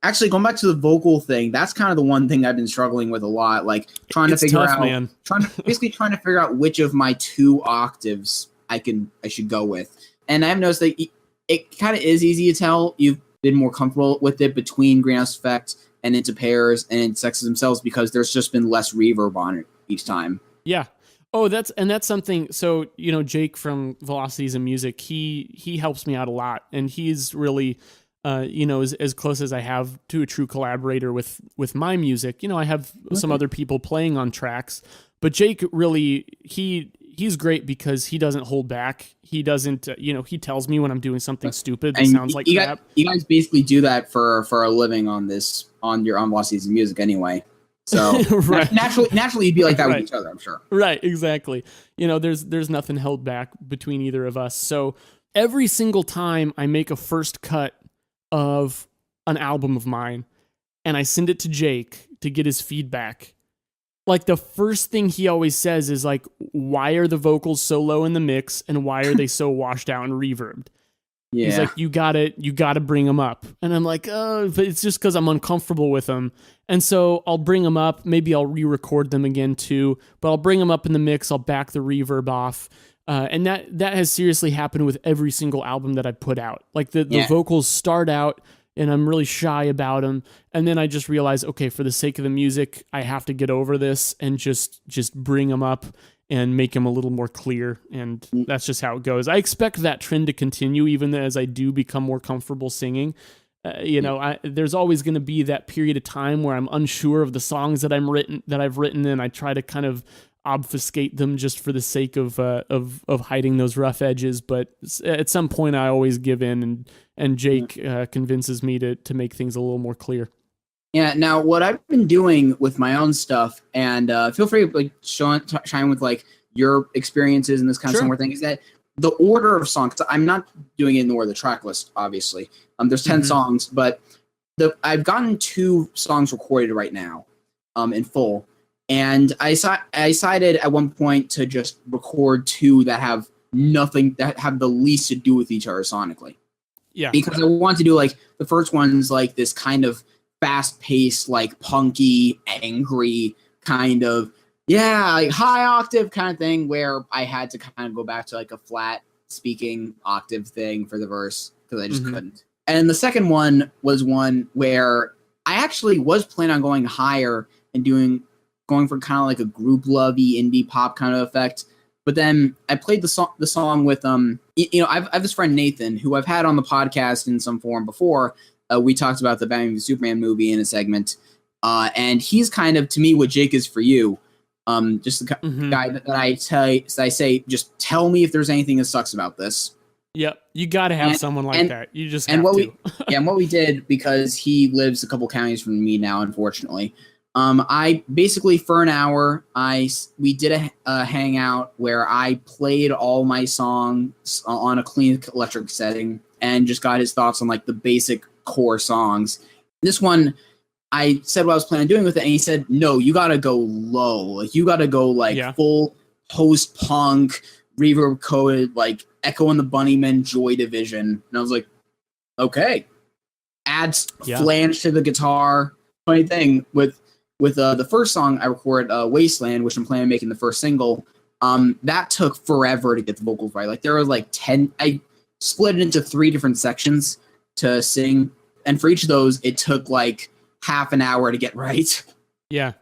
Speaker 1: Actually, going back to the vocal thing, that's kind of the one thing I've been struggling with a lot. Like trying to figure out which of my 2 octaves I should go with. And I've noticed that it kind of is easy to tell you've been more comfortable with it between Greenhouse Effect and Into Pairs and Into Sexes Themselves, because there's just been less reverb on it each time.
Speaker 2: Yeah. Oh, that's something. So, Jake from Velocities and Music, he helps me out a lot, and he's really, as close as I have to a true collaborator with my music. I have some other people playing on tracks, but Jake really, he's great because he doesn't hold back. He doesn't, he tells me when I'm doing something stupid that sounds like crap.
Speaker 1: You guys basically do that for a living on Velocities and Music anyway. So
Speaker 2: right.
Speaker 1: naturally you'd be like that
Speaker 2: right.
Speaker 1: with each other, I'm sure.
Speaker 2: Right, exactly. There's nothing held back between either of us. So every single time I make a first cut of an album of mine and I send it to Jake to get his feedback, like the first thing he always says is like, why are the vocals so low in the mix and why are they so washed out and reverbed? Yeah. He's like, you gotta bring them up. And I'm like, but it's just because I'm uncomfortable with them. And so I'll bring them up. Maybe I'll re-record them again too, but I'll bring them up in the mix. I'll back the reverb off. And that has seriously happened with every single album that I put out. Like the vocals start out and I'm really shy about them. And then I just realize, okay, for the sake of the music, I have to get over this and just bring them up and make them a little more clear. And that's just how it goes. I expect that trend to continue even as I do become more comfortable singing. There's always going to be that period of time where I'm unsure of the songs that I've written, and I try to kind of obfuscate them just for the sake of hiding those rough edges. But at some point I always give in, and Jake convinces me to make things a little more clear.
Speaker 1: Yeah. Now, what I've been doing with my own stuff, and feel free to chime with like your experiences and this kind of similar thing, is that the order of songs. I'm not doing it in the order of the track list, obviously. There's 10 songs, but I've gotten 2 songs recorded right now, in full, and I decided at one point to just record 2 that have the least to do with each other sonically.
Speaker 2: Yeah.
Speaker 1: Because I want to do like the first one's like this kind of fast-paced, like punky, angry kind of, like high octave kind of thing, where I had to kind of go back to like a flat speaking octave thing for the verse because I just couldn't. And the second one was one where I actually was planning on going higher and going for kind of like a group lovey indie pop kind of effect. But then I played the song with I have this friend Nathan who I've had on the podcast in some form before. We talked about the Batman v Superman movie in a segment, and he's kind of to me what Jake is for you. Just the guy that I say, just tell me if there's anything that sucks about this.
Speaker 2: Yep, you got to have someone like that. You just have
Speaker 1: to.
Speaker 2: And
Speaker 1: what we did, because he lives a couple counties from me now, unfortunately. I basically for an hour, we did a hangout where I played all my songs on a clean electric setting and just got his thoughts on like the basic core songs. This one, I said what I was planning on doing with it, and he said, no, you gotta go low. Like you gotta go like full post-punk, reverb-coded, like Echo and the Bunnymen, Joy Division. And I was like, okay. Adds flange to the guitar. Funny thing, with the first song I recorded, Wasteland, which I'm planning on making the first single, that took forever to get the vocals right. Like there was like 10, I split it into 3 different sections to sing, and for each of those it took like half an hour to get right.
Speaker 2: Yeah.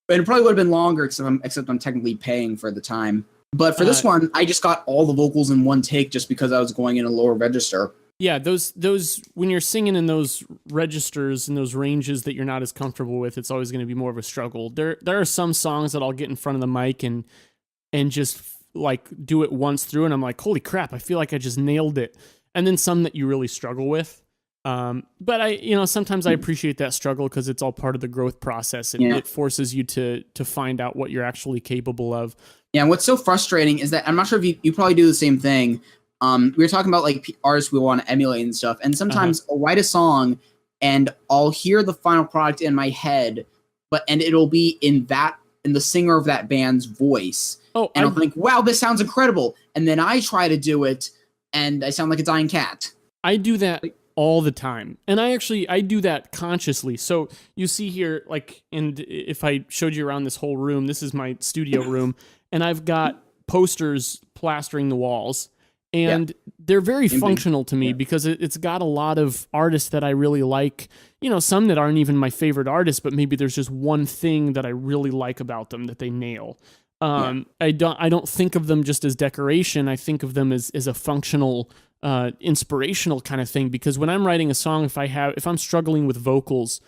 Speaker 1: And it probably would have been longer except I'm technically paying for the time. But for this one, I just got all the vocals in one take just because I was going in a lower register.
Speaker 2: Yeah, those when you're singing in those registers and those ranges that you're not as comfortable with, it's always going to be more of a struggle. There are some songs that I'll get in front of the mic and just like do it once through, and I'm like, holy crap, I feel like I just nailed it. And then some that you really struggle with. But sometimes I appreciate that struggle because it's all part of the growth process. It forces you to find out what you're actually capable of.
Speaker 1: Yeah, and what's so frustrating is that I'm not sure if you probably do the same thing. We were talking about like artists we want to emulate and stuff, and sometimes I'll write a song and I'll hear the final product in my head, and it'll be in the singer of that band's voice. Oh, and I'll think, wow, this sounds incredible. And then I try to do it and I sound like a dying cat.
Speaker 2: I do that all the time. And I do that consciously. So you see here, like, and if I showed you around this whole room, this is my studio room, and I've got posters plastering the walls. And they're very functional to me because it's got a lot of artists that I really like, some that aren't even my favorite artists, but maybe there's just one thing that I really like about them that they nail. I don't think of them just as decoration. I think of them as a functional, inspirational kind of thing, because when I'm writing a song, if I'm struggling with vocals,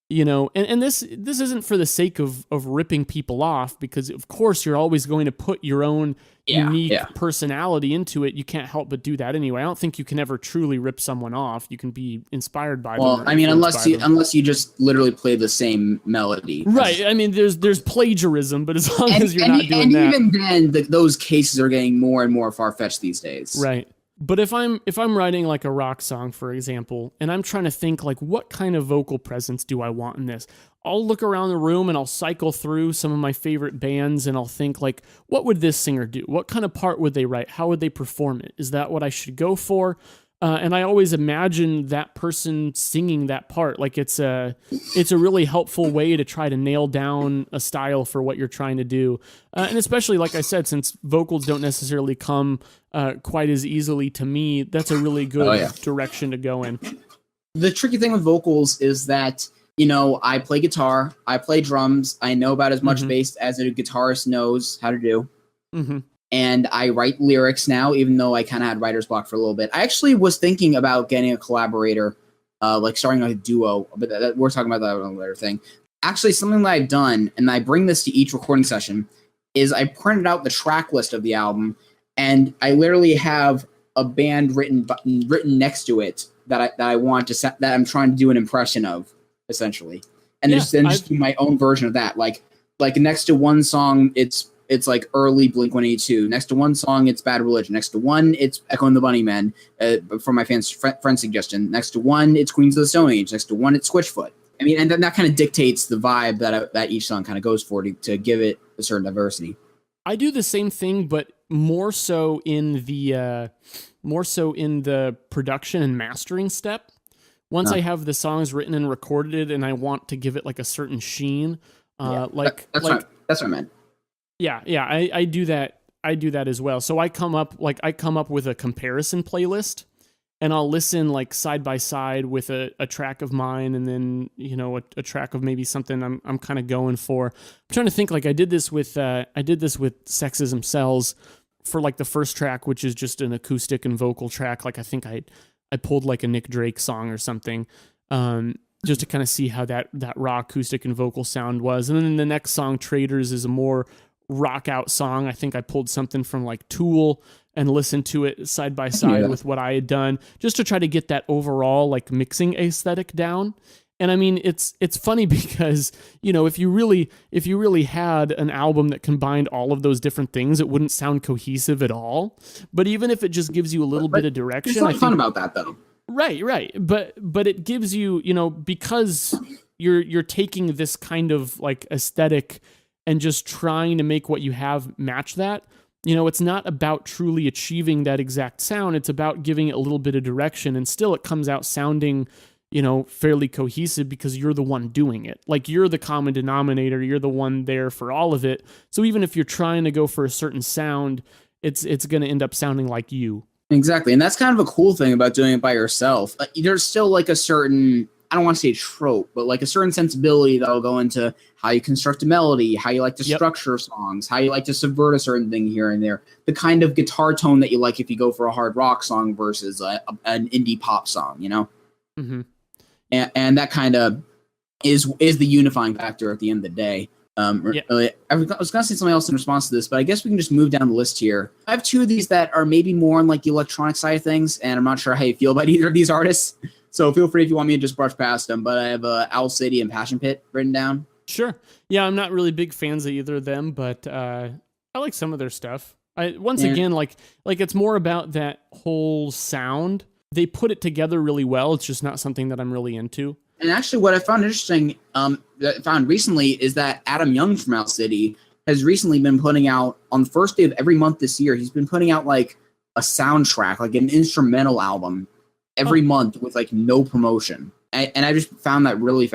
Speaker 2: and this isn't for the sake of ripping people off, because of course you're always going to put your own unique personality into it. You can't help but do that anyway. I don't think you can ever truly rip someone off. You can be inspired by them.
Speaker 1: Well, I mean, unless you just literally play the same melody.
Speaker 2: Right. I mean, there's plagiarism, but as long as you're not doing that.
Speaker 1: And even then, those cases are getting more and more far-fetched these days.
Speaker 2: Right. But if I'm writing like a rock song, for example, and I'm trying to think like, what kind of vocal presence do I want in this? I'll look around the room and I'll cycle through some of my favorite bands and I'll think like, what would this singer do? What kind of part would they write? How would they perform it? Is that what I should go for? And I always imagine that person singing that part. Like it's a really helpful way to try to nail down a style for what you're trying to do. And especially, like I said, since vocals don't necessarily come quite as easily to me, that's a really good direction to go in.
Speaker 1: The tricky thing with vocals is that, I play guitar, I play drums, I know about as much bass as a guitarist knows how to do. Mm-hmm. And I write lyrics now, even though I kind of had writer's block for a little bit. I actually was thinking about getting a collaborator, like starting a duo, but we're talking about that on a later thing. Actually, something that I've done, and I bring this to each recording session, is I printed out the track list of the album, and I literally have a band written next to it that I want to set, that I'm trying to do an impression of, essentially, and just do my own version of that. Like next to one song, it's like early Blink-182. Next to one song, it's Bad Religion. Next to one, it's Echo and the Bunnymen, from my friend suggestion. Next to one, it's Queens of the Stone Age. Next to one, it's Switchfoot. I mean, and then that kind of dictates the vibe that each song kind of goes for to give it a certain diversity.
Speaker 2: I do the same thing, but more so in the production and mastering step. Once I have the songs written and recorded, and I want to give it like a certain sheen,
Speaker 1: that's what I meant.
Speaker 2: Yeah, I do that. I do that as well. So I come up with a comparison playlist, and I'll listen like side by side with a track of mine, and then a track of maybe something I'm kind of going for. I'm trying to think. Like I did this with Sexism Cells for like the first track, which is just an acoustic and vocal track. Like I think I pulled like a Nick Drake song or something. Just to kind of see how that raw acoustic and vocal sound was. And then the next song, Traders, is a more rock out song. I think I pulled something from like Tool and listened to it side by side with what I had done, just to try to get that overall like mixing aesthetic down. And I mean, it's funny because, if you really had an album that combined all of those different things, it wouldn't sound cohesive at all. But even if it just gives you a little bit of direction,
Speaker 1: there's something fun about that though.
Speaker 2: Right. But it gives you, because you're taking this kind of like aesthetic and just trying to make what you have match that. It's not about truly achieving that exact sound. It's about giving it a little bit of direction, and still it comes out sounding, fairly cohesive because you're the one doing it. Like you're the common denominator. You're the one there for all of it. So even if you're trying to go for a certain sound, it's going to end up sounding like you.
Speaker 1: Exactly. And that's kind of a cool thing about doing it by yourself. There's still like a certain, I don't want to say trope, but like a certain sensibility that'll go into how you construct a melody, how you like to structure songs, how you like to subvert a certain thing here and there, the kind of guitar tone that you like if you go for a hard rock song versus an indie pop song, you know?
Speaker 2: Mm-hmm.
Speaker 1: And that kind of is the unifying factor at the end of the day. I was gonna say something else in response to this, but I guess we can just move down the list here. I have two of these that are maybe more on like the electronic side of things, and I'm not sure how you feel about either of these artists. So feel free if you want me to just brush past them. But I have Owl City and Passion Pit written down.
Speaker 2: Sure. Yeah, I'm not really big fans of either of them, but I like some of their stuff. Again, like it's more about that whole sound. They put it together really well. It's just not something that I'm really into.
Speaker 1: And actually, what I found interesting, that I found recently, is that Adam Young from Owl City has recently been putting out, on the first day of every month this year, he's been putting out like a soundtrack, like an instrumental album every month with like no promotion. And I just found that really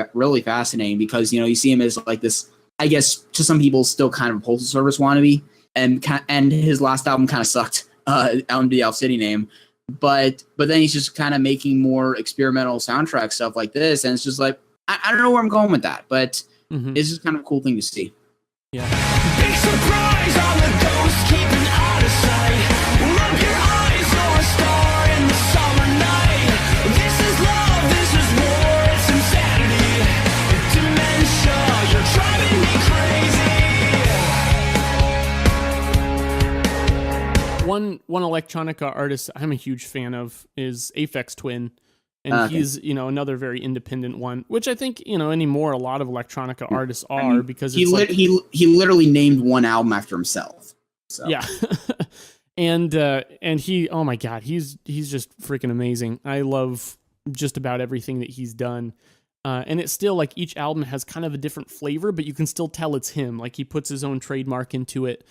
Speaker 1: fascinating because, you know, you see him as like this, I guess to some people still kind of a postal service wannabe, and his last album kind of sucked under the Owl City name. But then he's just kind of making more experimental soundtrack stuff like this, and it's just like I don't know where I'm going with that, but it's just kind of a cool thing to see.
Speaker 2: Yeah.
Speaker 4: Big surprise on the ghost keeping out of sight. Look your eyes, you're a star in the summer night. This is love, this is war, it's insanity. Dementia, you're driving me crazy.
Speaker 2: One electronica artist I'm a huge fan of is Aphex Twin, and he's, you know, another very independent one, which I think, you know, anymore a lot of electronica artists are, because
Speaker 1: he literally named one album after himself. So.
Speaker 2: Yeah. and he, oh my God, he's just freaking amazing. I love just about everything that he's done. And it's still like each album has kind of a different flavor, but you can still tell it's him. Like he puts his own trademark into it.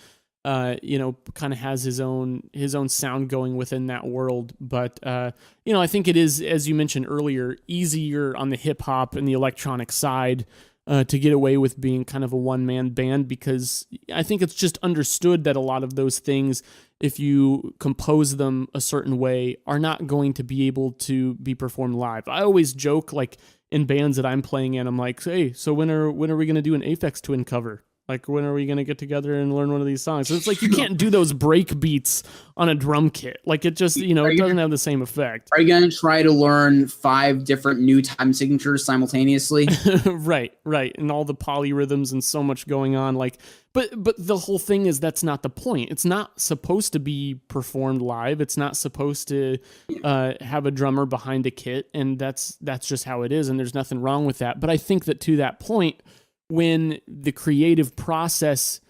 Speaker 2: You know, kind of has his own sound going within that world. But, you know, I think it is, as you mentioned earlier, easier on the hip hop and the electronic side to get away with being kind of a one-man band, because I think it's just understood that a lot of those things, if you compose them a certain way, are not going to be able to be performed live. I always joke, like in bands that I'm playing in, I'm like, hey, so when are we going to do an Aphex Twin cover? Like, when are we going to get together and learn one of these songs? So it's like, you can't do those break beats on a drum kit. Like, it just, you know, it doesn't have the same effect.
Speaker 1: Are you going to try to learn 5 different new time signatures simultaneously?
Speaker 2: Right. And all the polyrhythms and so much going on. Like, but the whole thing is, that's not the point. It's not supposed to be performed live. It's not supposed to have a drummer behind a kit. And that's just how it is. And there's nothing wrong with that. But I think that to that point, when the creative process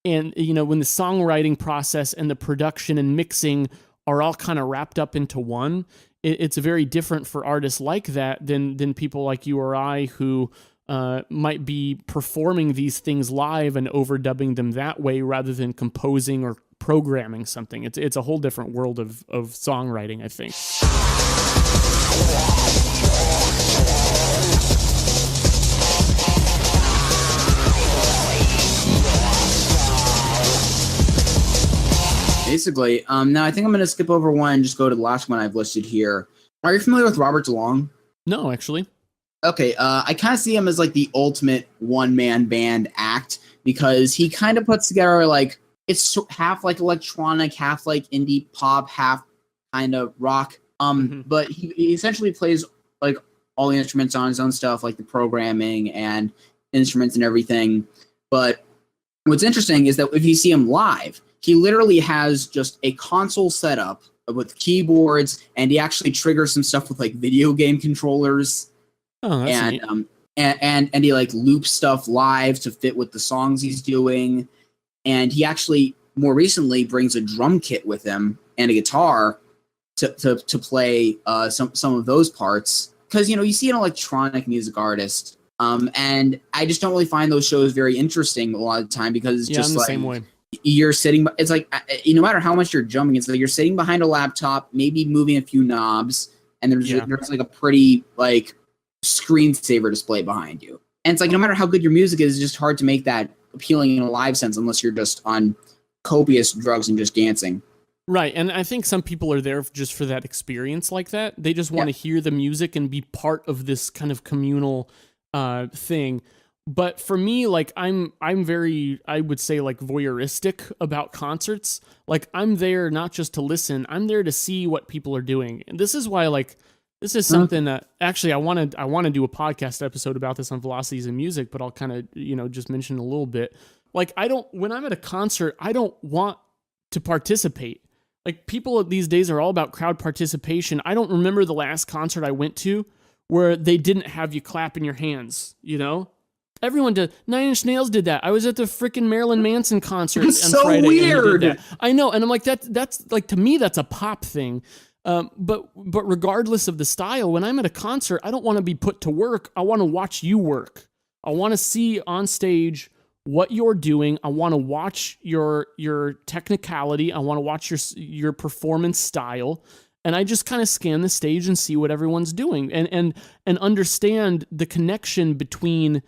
Speaker 2: and, you know, when the songwriting process and the production and mixing are all kind of wrapped up into one, it's very different for artists like that than people like you or I who might be performing these things live and overdubbing them that way rather than composing or programming something. It's a whole different world of songwriting, I think.
Speaker 1: Basically, now I think I'm going to skip over one and just go to the last one I've listed here. Are you familiar with Robert DeLong?
Speaker 2: No, actually.
Speaker 1: Okay, I kind of see him as like the ultimate one-man band act, because he kind of puts together like, it's half like electronic, half like indie pop, half kind of rock. But he essentially plays like all the instruments on his own stuff, like the programming and instruments and everything. But what's interesting is that if you see him live, he literally has just a console setup with keyboards, and he actually triggers some stuff with like video game controllers.
Speaker 2: Oh, that's neat.
Speaker 1: And he like loops stuff live to fit with the songs he's doing. And he actually more recently brings a drum kit with him and a guitar to play some of those parts. Because, you know, you see an electronic music artist, and I just don't really find those shows very interesting a lot of the time, because it's just
Speaker 2: I'm the
Speaker 1: like
Speaker 2: same way.
Speaker 1: You're sitting, it's like, no matter how much you're jumping, it's like you're sitting behind a laptop, maybe moving a few knobs, and there's like a pretty like screensaver display behind you. And it's like, no matter how good your music is, it's just hard to make that appealing in a live sense unless you're just on copious drugs and just dancing.
Speaker 2: Right, and I think some people are there just for that experience like that. They just want to hear the music and be part of this kind of communal thing. But for me, like I'm very, I would say, like voyeuristic about concerts. Like I'm there not just to listen, I'm there to see what people are doing. And this is why, like, this is something that actually I want to do a podcast episode about this on Velocities and Music, but I'll kind of, just mention a little bit. Like when I'm at a concert, I don't want to participate. Like people these days are all about crowd participation. I don't remember the last concert I went to where they didn't have you clapping your hands, Everyone did. 9 Inch Nails did that. I was at the freaking Marilyn Manson concert on
Speaker 1: so
Speaker 2: Friday.
Speaker 1: weird.
Speaker 2: And did that. I know. And I'm like, that's like, to me, that's a pop thing. But regardless of the style, when I'm at a concert, I don't want to be put to work. I want to watch you work. I want to see on stage what you're doing. I want to watch your technicality. I want to watch your performance style. And I just kind of scan the stage and see what everyone's doing and understand the connection between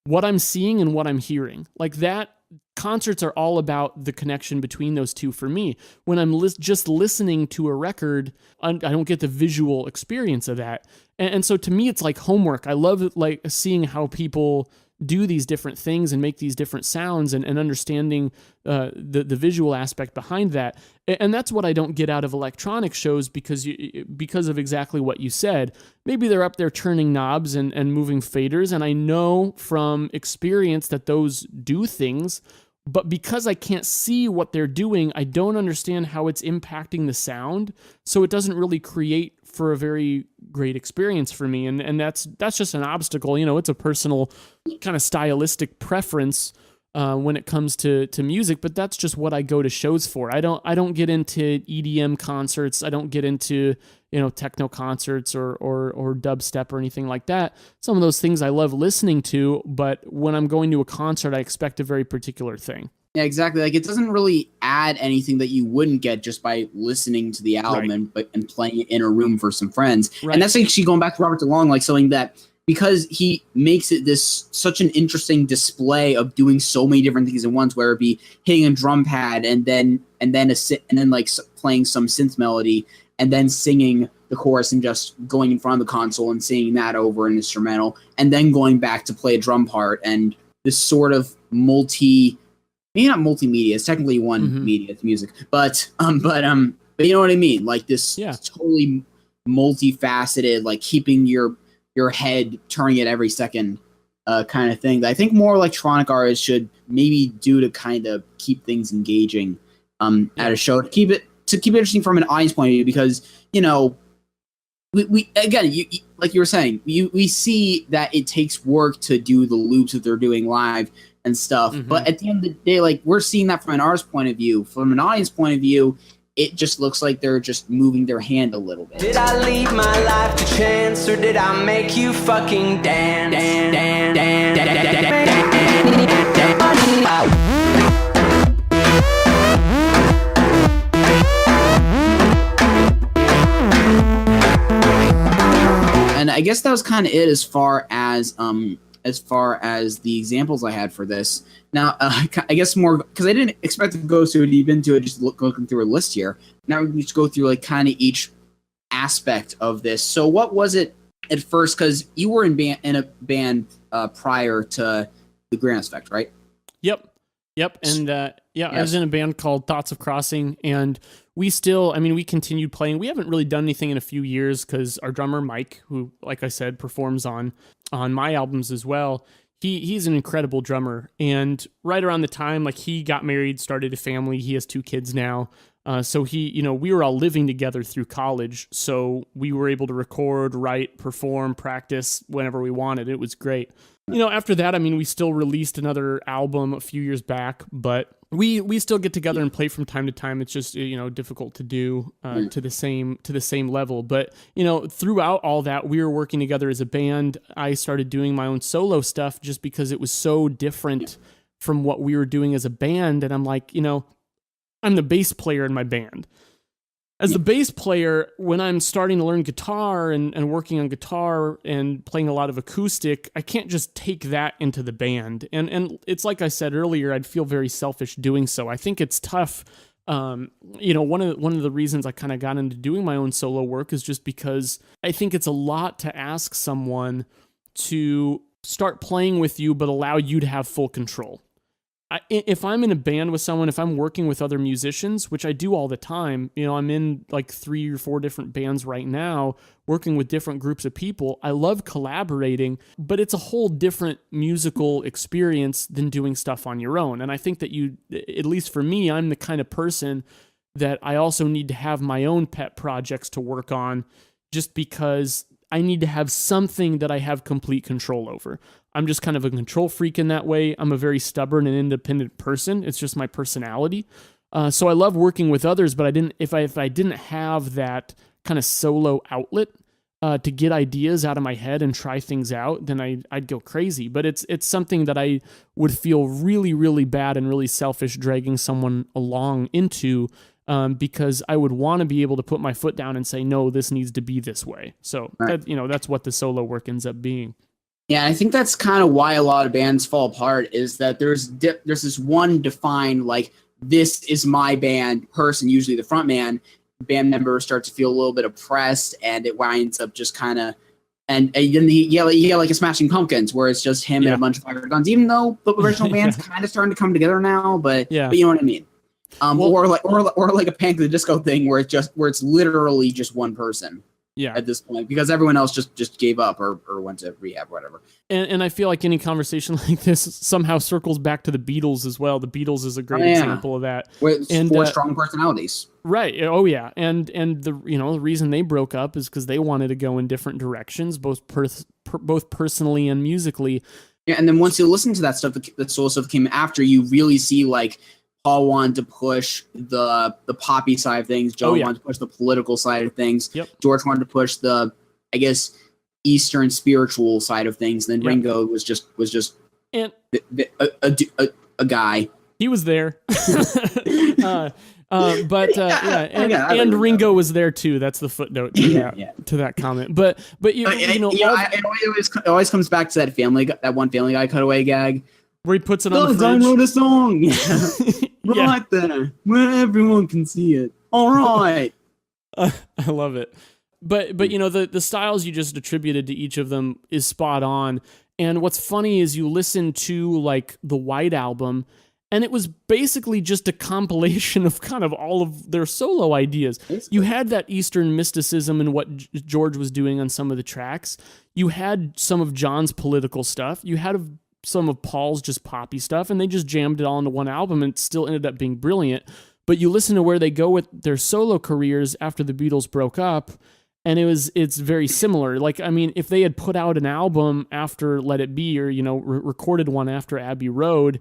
Speaker 2: what I'm seeing and what I'm hearing. Like that, concerts are all about the connection between those two for me. When I'm just listening to a record, I don't get the visual experience of that. And so to me, it's like homework. I love like seeing how people do these different things and make these different sounds and understanding the visual aspect behind that. And that's what I don't get out of electronic shows because of exactly what you said. Maybe they're up there turning knobs and moving faders, and I know from experience that those do things, but because I can't see what they're doing, I don't understand how it's impacting the sound, so it doesn't really create for a very great experience for me, and that's just an obstacle. It's a personal kind of stylistic preference when it comes to music, but that's just what I go to shows for. I don't get into EDM concerts. I don't get into techno concerts or dubstep or anything like that. Some of those things I love listening to, but when I'm going to a concert, I expect a very particular thing.
Speaker 1: Yeah, exactly. Like it doesn't really add anything that you wouldn't get just by listening to the album and playing it in a room for some friends. Right. And that's actually going back to Robert DeLong, like something that because he makes it such an interesting display of doing so many different things at once, whether it be hitting a drum pad and then like playing some synth melody and then singing the chorus and just going in front of the console and singing that over an instrumental and then going back to play a drum part and this sort of maybe not multimedia. It's technically one media, it's music, but you know what I mean? Like this totally multifaceted, like keeping your head turning it every second kind of thing that I think more electronic artists should maybe do to kind of keep things engaging at a show, to keep it interesting from an audience point of view, because we again, like you were saying, we see that it takes work to do the loops that they're doing live and stuff, but at the end of the day, like we're seeing that from an artist point of view. From an audience point of view, it just looks like they're just moving their hand a little bit.
Speaker 4: Did I leave my life to chance, or did I make you fucking dance?
Speaker 1: And I guess that was kind of it as far as the examples I had for this. Now, I guess more because I didn't expect to go so deep into it, just looking through a list here. Now we just go through like kind of each aspect of this. So what was it at first? Because you were in a band prior to the Grandma's Effect, right?
Speaker 2: Yep. And I was in a band called Thoughts of Crossing, and we continued playing. We haven't really done anything in a few years because our drummer Mike, who, like I said, performs on my albums as well, he's an incredible drummer. And right around the time, like, he got married, started a family. He has 2 kids now. So we were all living together through college. So we were able to record, write, perform, practice whenever we wanted. It was great. After that, we still released another album a few years back, but we still get together and play from time to time. It's just, difficult to do to the same level. But, throughout all that, we were working together as a band. I started doing my own solo stuff just because it was so different from what we were doing as a band. And I'm like, I'm the bass player in my band. As the bass player, when I'm starting to learn guitar and working on guitar and playing a lot of acoustic, I can't just take that into the band. And it's like I said earlier, I'd feel very selfish doing so. I think it's tough One of the reasons I kind of got into doing my own solo work is just because I think it's a lot to ask someone to start playing with you, but allow you to have full control. If I'm in a band with someone, if I'm working with other musicians, which I do all the time, I'm in like 3 or 4 different bands right now, working with different groups of people. I love collaborating, but it's a whole different musical experience than doing stuff on your own. And I think that at least for me, I'm the kind of person that I also need to have my own pet projects to work on, just because I need to have something that I have complete control over. I'm just kind of a control freak in that way. I'm a very stubborn and independent person. It's just my personality. So I love working with others, but if I didn't have that kind of solo outlet to get ideas out of my head and try things out, then I'd go crazy. But it's something that I would feel really, really bad and really selfish dragging someone along into, because I would want to be able to put my foot down and say, no, this needs to be this way. So
Speaker 1: right.
Speaker 2: That's what the solo work ends up being.
Speaker 1: Yeah, I think that's kind of why a lot of bands fall apart, is that there's this one defined, like, this is my band person, usually the front man. Band members start to feel a little bit oppressed, and it winds up just kind of, and then you get like a Smashing Pumpkins, where it's just him and a bunch of fire guns, even though the original band's kind of starting to come together now, but you know what I mean. Or like a Panic! At the Disco thing, where it's literally just one person. Yeah, at this point, because everyone else just gave up or went to rehab or whatever.
Speaker 2: And I feel like any conversation like this somehow circles back to the Beatles as well. The Beatles is a great example of that.
Speaker 1: With 4 strong personalities.
Speaker 2: Right. Oh yeah. And the the reason they broke up is because they wanted to go in different directions, both personally and musically.
Speaker 1: Yeah, and then once you listen to that stuff, that solo stuff came after, you really see like Paul wanted to push the poppy side of things. John wanted to push the political side of things. Yep. George wanted to push the, I guess, Eastern spiritual side of things. Then Ringo was just
Speaker 2: and
Speaker 1: a guy.
Speaker 2: He was there. And Ringo was there too. That's the footnote to that comment. But
Speaker 1: it always comes back to that one Family Guy cutaway gag.
Speaker 2: Where he puts it on the fridge.
Speaker 1: I wrote a song. Right there, where everyone can see it. All right.
Speaker 2: I love it. But the styles you just attributed to each of them is spot on. And what's funny is you listen to like the White Album, and it was basically just a compilation of kind of all of their solo ideas. You had that Eastern mysticism in what George was doing on some of the tracks. You had some of John's political stuff. You had some of Paul's just poppy stuff, and they just jammed it all into one album, and it still ended up being brilliant. But you listen to where they go with their solo careers after the Beatles broke up, and it's very similar. Like, I mean, if they had put out an album after Let It Be, or recorded one after Abbey Road,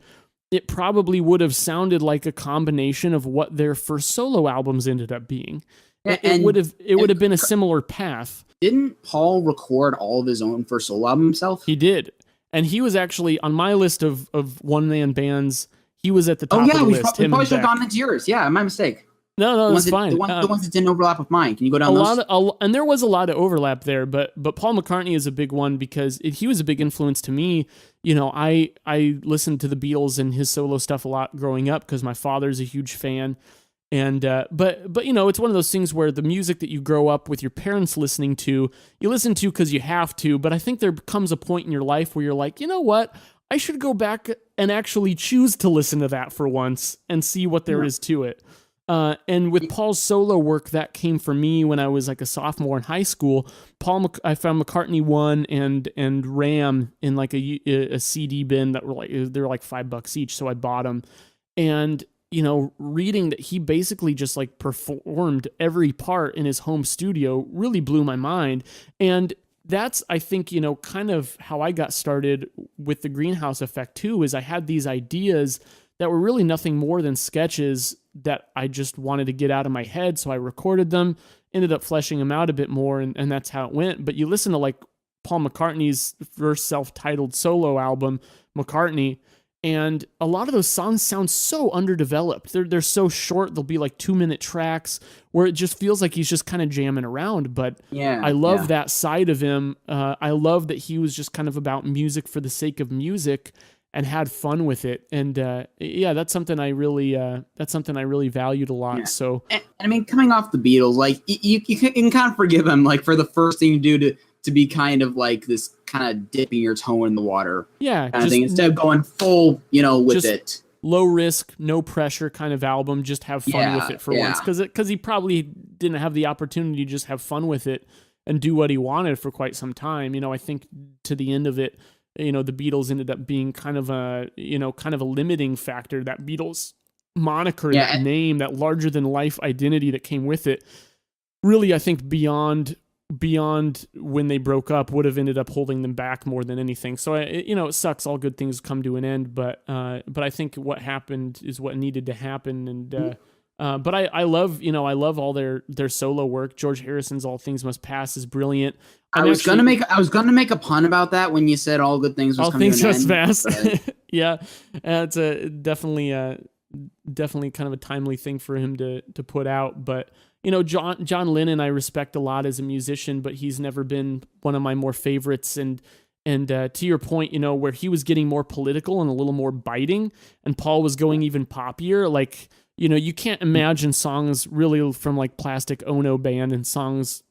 Speaker 2: it probably would have sounded like a combination of what their first solo albums ended up being. It would have been a similar path.
Speaker 1: Didn't Paul record all of his own first solo album himself?
Speaker 2: He did. And he was actually on my list of one-man bands. He was at the top of the list.
Speaker 1: We probably should have gone into yours. Yeah, my mistake.
Speaker 2: No, it's fine.
Speaker 1: The ones that didn't overlap with mine. Can you go down those?
Speaker 2: And there was a lot of overlap there, but Paul McCartney is a big one because he was a big influence to me. I listened to the Beatles and his solo stuff a lot growing up because my father's a huge fan. And but it's one of those things where the music that you grow up with your parents listening to, you listen to because you have to. But I think there comes a point in your life where you're like, you know what? I should go back and actually choose to listen to that for once and see what there is to it. And with Paul's solo work, that came for me when I was like a sophomore in high school. I found McCartney 1 and Ram in like a CD bin that they were like $5 each, so I bought them. And reading that he basically just like performed every part in his home studio really blew my mind. And that's, I think, kind of how I got started with the Greenhouse Effect too, is I had these ideas that were really nothing more than sketches that I just wanted to get out of my head. So I recorded them, ended up fleshing them out a bit more, and that's how it went. But you listen to like Paul McCartney's first self-titled solo album, McCartney, and a lot of those songs sound so underdeveloped. They're so short. They'll be like 2-minute tracks where it just feels like he's just kind of jamming around. But I love that side of him. I love that he was just kind of about music for the sake of music. had fun with it. And yeah, that's something I really valued a lot.
Speaker 1: Yeah.
Speaker 2: So
Speaker 1: And I mean, coming off the Beatles, like you can kind of forgive him, like for the first thing you do to be kind of like this kind of dipping your toe in the water,
Speaker 2: yeah,
Speaker 1: kind of thing, instead of going full, with it.
Speaker 2: Low risk, no pressure kind of album. Just have fun with it for once, because he probably didn't have the opportunity to just have fun with it and do what he wanted for quite some time. I think to the end of it, the Beatles ended up being kind of a limiting factor. That Beatles moniker, that name, that larger than life identity that came with it, really, I think beyond when they broke up, would have ended up holding them back more than anything. So it sucks. All good things come to an end, but I think what happened is what needed to happen. And but I love all their solo work. George Harrison's All Things Must Pass is brilliant.
Speaker 1: I was gonna make a pun about that when you said all good things must come to an end. All Things Must
Speaker 2: Pass. Yeah, it's definitely kind of a timely thing for him to put out. But John Lennon I respect a lot as a musician, but he's never been one of my more favorites. And to your point, where he was getting more political and a little more biting, and Paul was going even poppier, like. You can't imagine songs really from like Plastic Ono Band and songs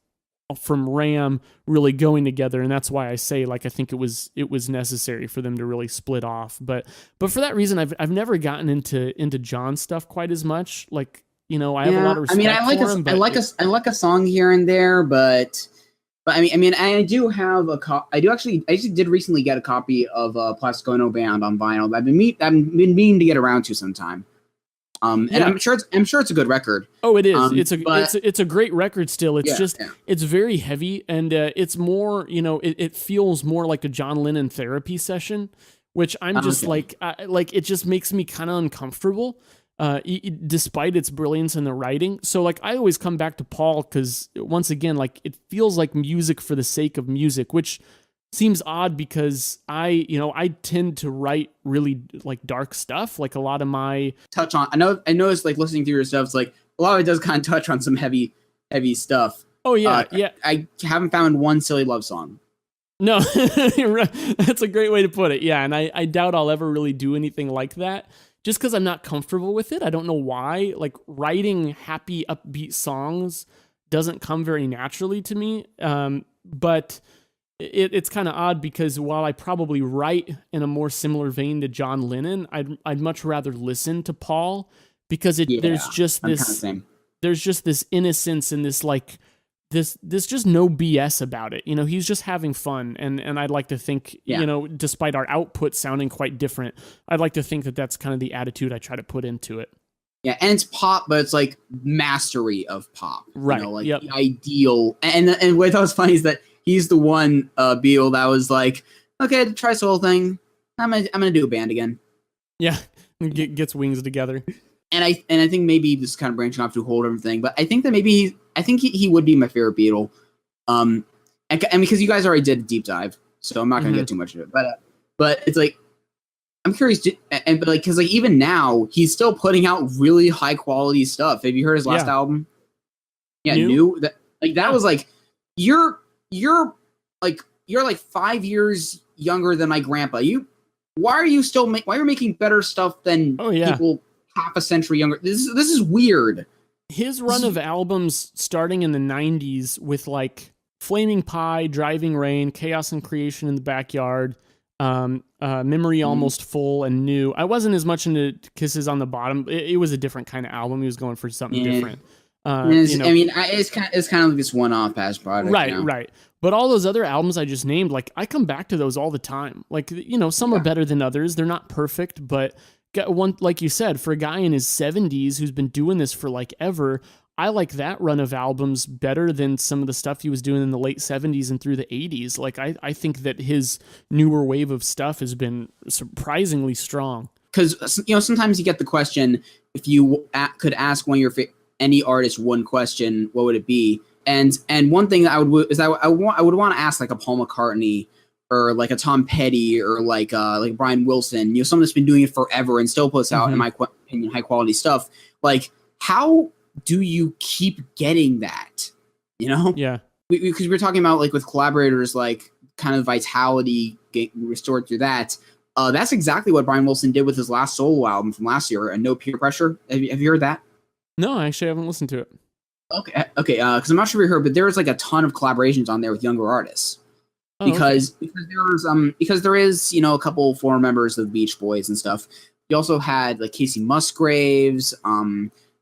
Speaker 2: from Ram really going together, and that's why I say like I think it was necessary for them to really split off. But for that reason, I've never gotten into John stuff quite as much. Like I have a lot of respect for him.
Speaker 1: I like a song here and there, but I mean I do have I did recently get a copy of Plastic Ono Band on vinyl. I've been meaning to get around to sometime. And I'm sure it's a good record.
Speaker 2: Oh, it is. It's a great record still. It's it's very heavy, and it's more, it feels more like a John Lennon therapy session, which I'm just like it just makes me kind of uncomfortable, despite its brilliance in the writing. So like I always come back to Paul because once again, like it feels like music for the sake of music, which seems odd because I tend to write really like dark stuff. Like a lot of my
Speaker 1: I noticed like listening through your stuff, it's like a lot of it does kind of touch on some heavy stuff.
Speaker 2: Oh yeah, yeah.
Speaker 1: I haven't found one silly love song.
Speaker 2: No, that's a great way to put it. Yeah, and I doubt I'll ever really do anything like that, just because I'm not comfortable with it. I don't know why. Like writing happy, upbeat songs doesn't come very naturally to me. But it's kind of odd because while I probably write in a more similar vein to John Lennon, I'd much rather listen to Paul because there's just this innocence and this like this just no BS about it. He's just having fun, and I'd like to think despite our output sounding quite different, I'd like to think that that's kind of the attitude I try to put into it.
Speaker 1: Yeah, and it's pop, but it's like mastery of pop,
Speaker 2: right?
Speaker 1: The ideal. And what I thought was funny is that he's the one Beatle that was like, okay, try this whole thing. I'm gonna do a band again.
Speaker 2: Yeah, gets wings together.
Speaker 1: And I think maybe this is kind of branching off to a whole different thing, but I think that maybe he would be my favorite Beatle. And because you guys already did a deep dive, so I'm not gonna get too much of it. But it's like I'm curious, because like even now he's still putting out really high quality stuff. Have you heard his last album? Yeah, new. That was like you're like 5 years younger than my grandpa. Why are you making better stuff than people half a century younger? This is weird.
Speaker 2: His run of albums starting in the 90s with like Flaming Pie, Driving Rain, Chaos and Creation in the Backyard, Memory Almost Full, and New. I wasn't as much into Kisses on the Bottom. It was a different kind of album. He was going for something different.
Speaker 1: It's kind of like this one-off past project.
Speaker 2: Right. But all those other albums I just named, like I come back to those all the time. Like some are better than others. They're not perfect, but one, like you said, for a guy in his 70s who's been doing this for like ever, I like that run of albums better than some of the stuff he was doing in the late 70s and through the 80s. Like I think that his newer wave of stuff has been surprisingly strong.
Speaker 1: Because sometimes you get the question, if you could ask one of your any artist one question, what would it be? And one thing that I would want to ask like a Paul McCartney or like a Tom Petty or like Brian Wilson, someone that's been doing it forever and still puts out, in my opinion, high quality stuff. Like, how do you keep getting that?
Speaker 2: Yeah.
Speaker 1: Because we're talking about like with collaborators, like kind of vitality restored through that. That's exactly what Brian Wilson did with his last solo album from last year, No Peer Pressure. Have you heard that?
Speaker 2: No, I actually haven't listened to it.
Speaker 1: Okay, because I'm not sure if you heard, but there's like a ton of collaborations on there with younger artists.
Speaker 2: Oh,
Speaker 1: because there is a couple former members of the Beach Boys and stuff. You also had like Casey Musgraves,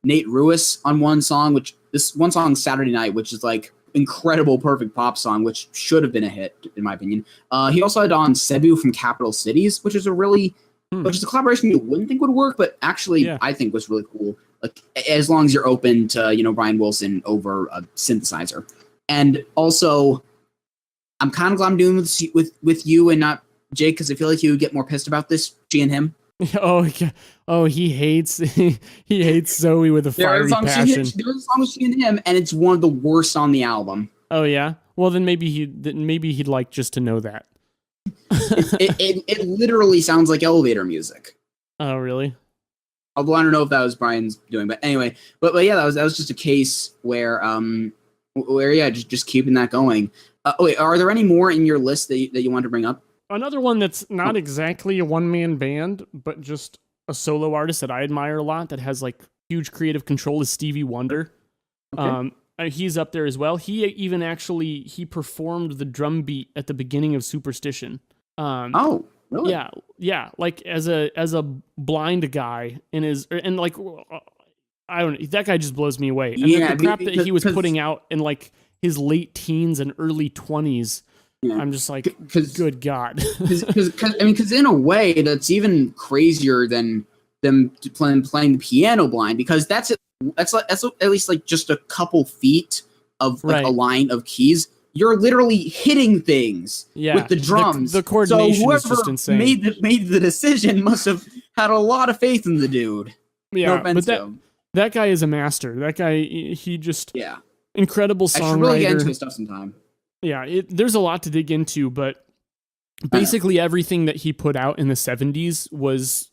Speaker 1: Nate Ruess on one song, Saturday Night, which is like incredible perfect pop song, which should have been a hit in my opinion. He also had on Cebu from Capital Cities, which is a collaboration you wouldn't think would work, but actually I think was really cool. Like as long as you're open to Brian Wilson over a synthesizer. And also, I'm kind of glad I'm doing this with you and not Jake, because I feel like he would get more pissed about this. She and him.
Speaker 2: Oh, he hates Zoe with a fiery passion.
Speaker 1: There's a song with she and him, and it's one of the worst on the album.
Speaker 2: Oh yeah. Well, then maybe he'd like just to know that.
Speaker 1: it literally sounds like elevator music.
Speaker 2: Oh really?
Speaker 1: Although I don't know if that was Brian's doing, but anyway, but yeah, that was just a case where just keeping that going. Wait, are there any more in your list that you want to bring up?
Speaker 2: Another one that's not exactly a one-man band, but just a solo artist that I admire a lot that has like huge creative control is Stevie Wonder. Okay. He's up there as well. He even he performed the drum beat at the beginning of Superstition.
Speaker 1: Oh, really?
Speaker 2: Yeah. Like as a blind guy I don't know, that guy just blows me away. And the crap that he was putting out in like his late teens and early 20s. Yeah. I'm just like, good God.
Speaker 1: Because in a way, that's even crazier than them playing the piano blind, because that's at least like just a couple feet of like a line of keys. You're literally hitting things with the drums.
Speaker 2: The coordination is just insane.
Speaker 1: Made the decision must have had a lot of faith in the dude.
Speaker 2: Yeah, but that guy is a master. That guy, he just incredible songwriter. I should really get into his stuff sometime. Yeah, there's a lot to dig into, but basically everything that he put out in the 70s was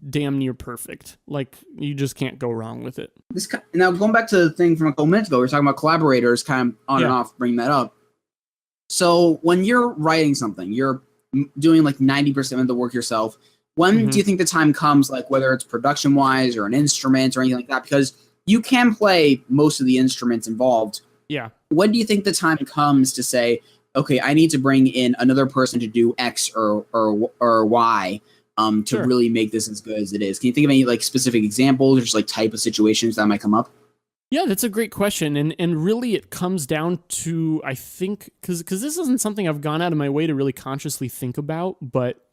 Speaker 2: damn near perfect. Like, you just can't go wrong with it.
Speaker 1: Now, going back to the thing from a couple minutes ago, we were talking about collaborators, kind of on and off, bringing that up. So, when you're writing something, you're doing like 90% of the work yourself. When do you think the time comes, like whether it's production-wise or an instrument or anything like that? Because you can play most of the instruments involved.
Speaker 2: Yeah.
Speaker 1: When do you think the time comes to say, okay, I need to bring in another person to do X or Y to really make this as good as it is? Can you think of any like specific examples or just like type of situations that might come up?
Speaker 2: Yeah, that's a great question. And really it comes down to, I think, because this isn't something I've gone out of my way to really consciously think about, but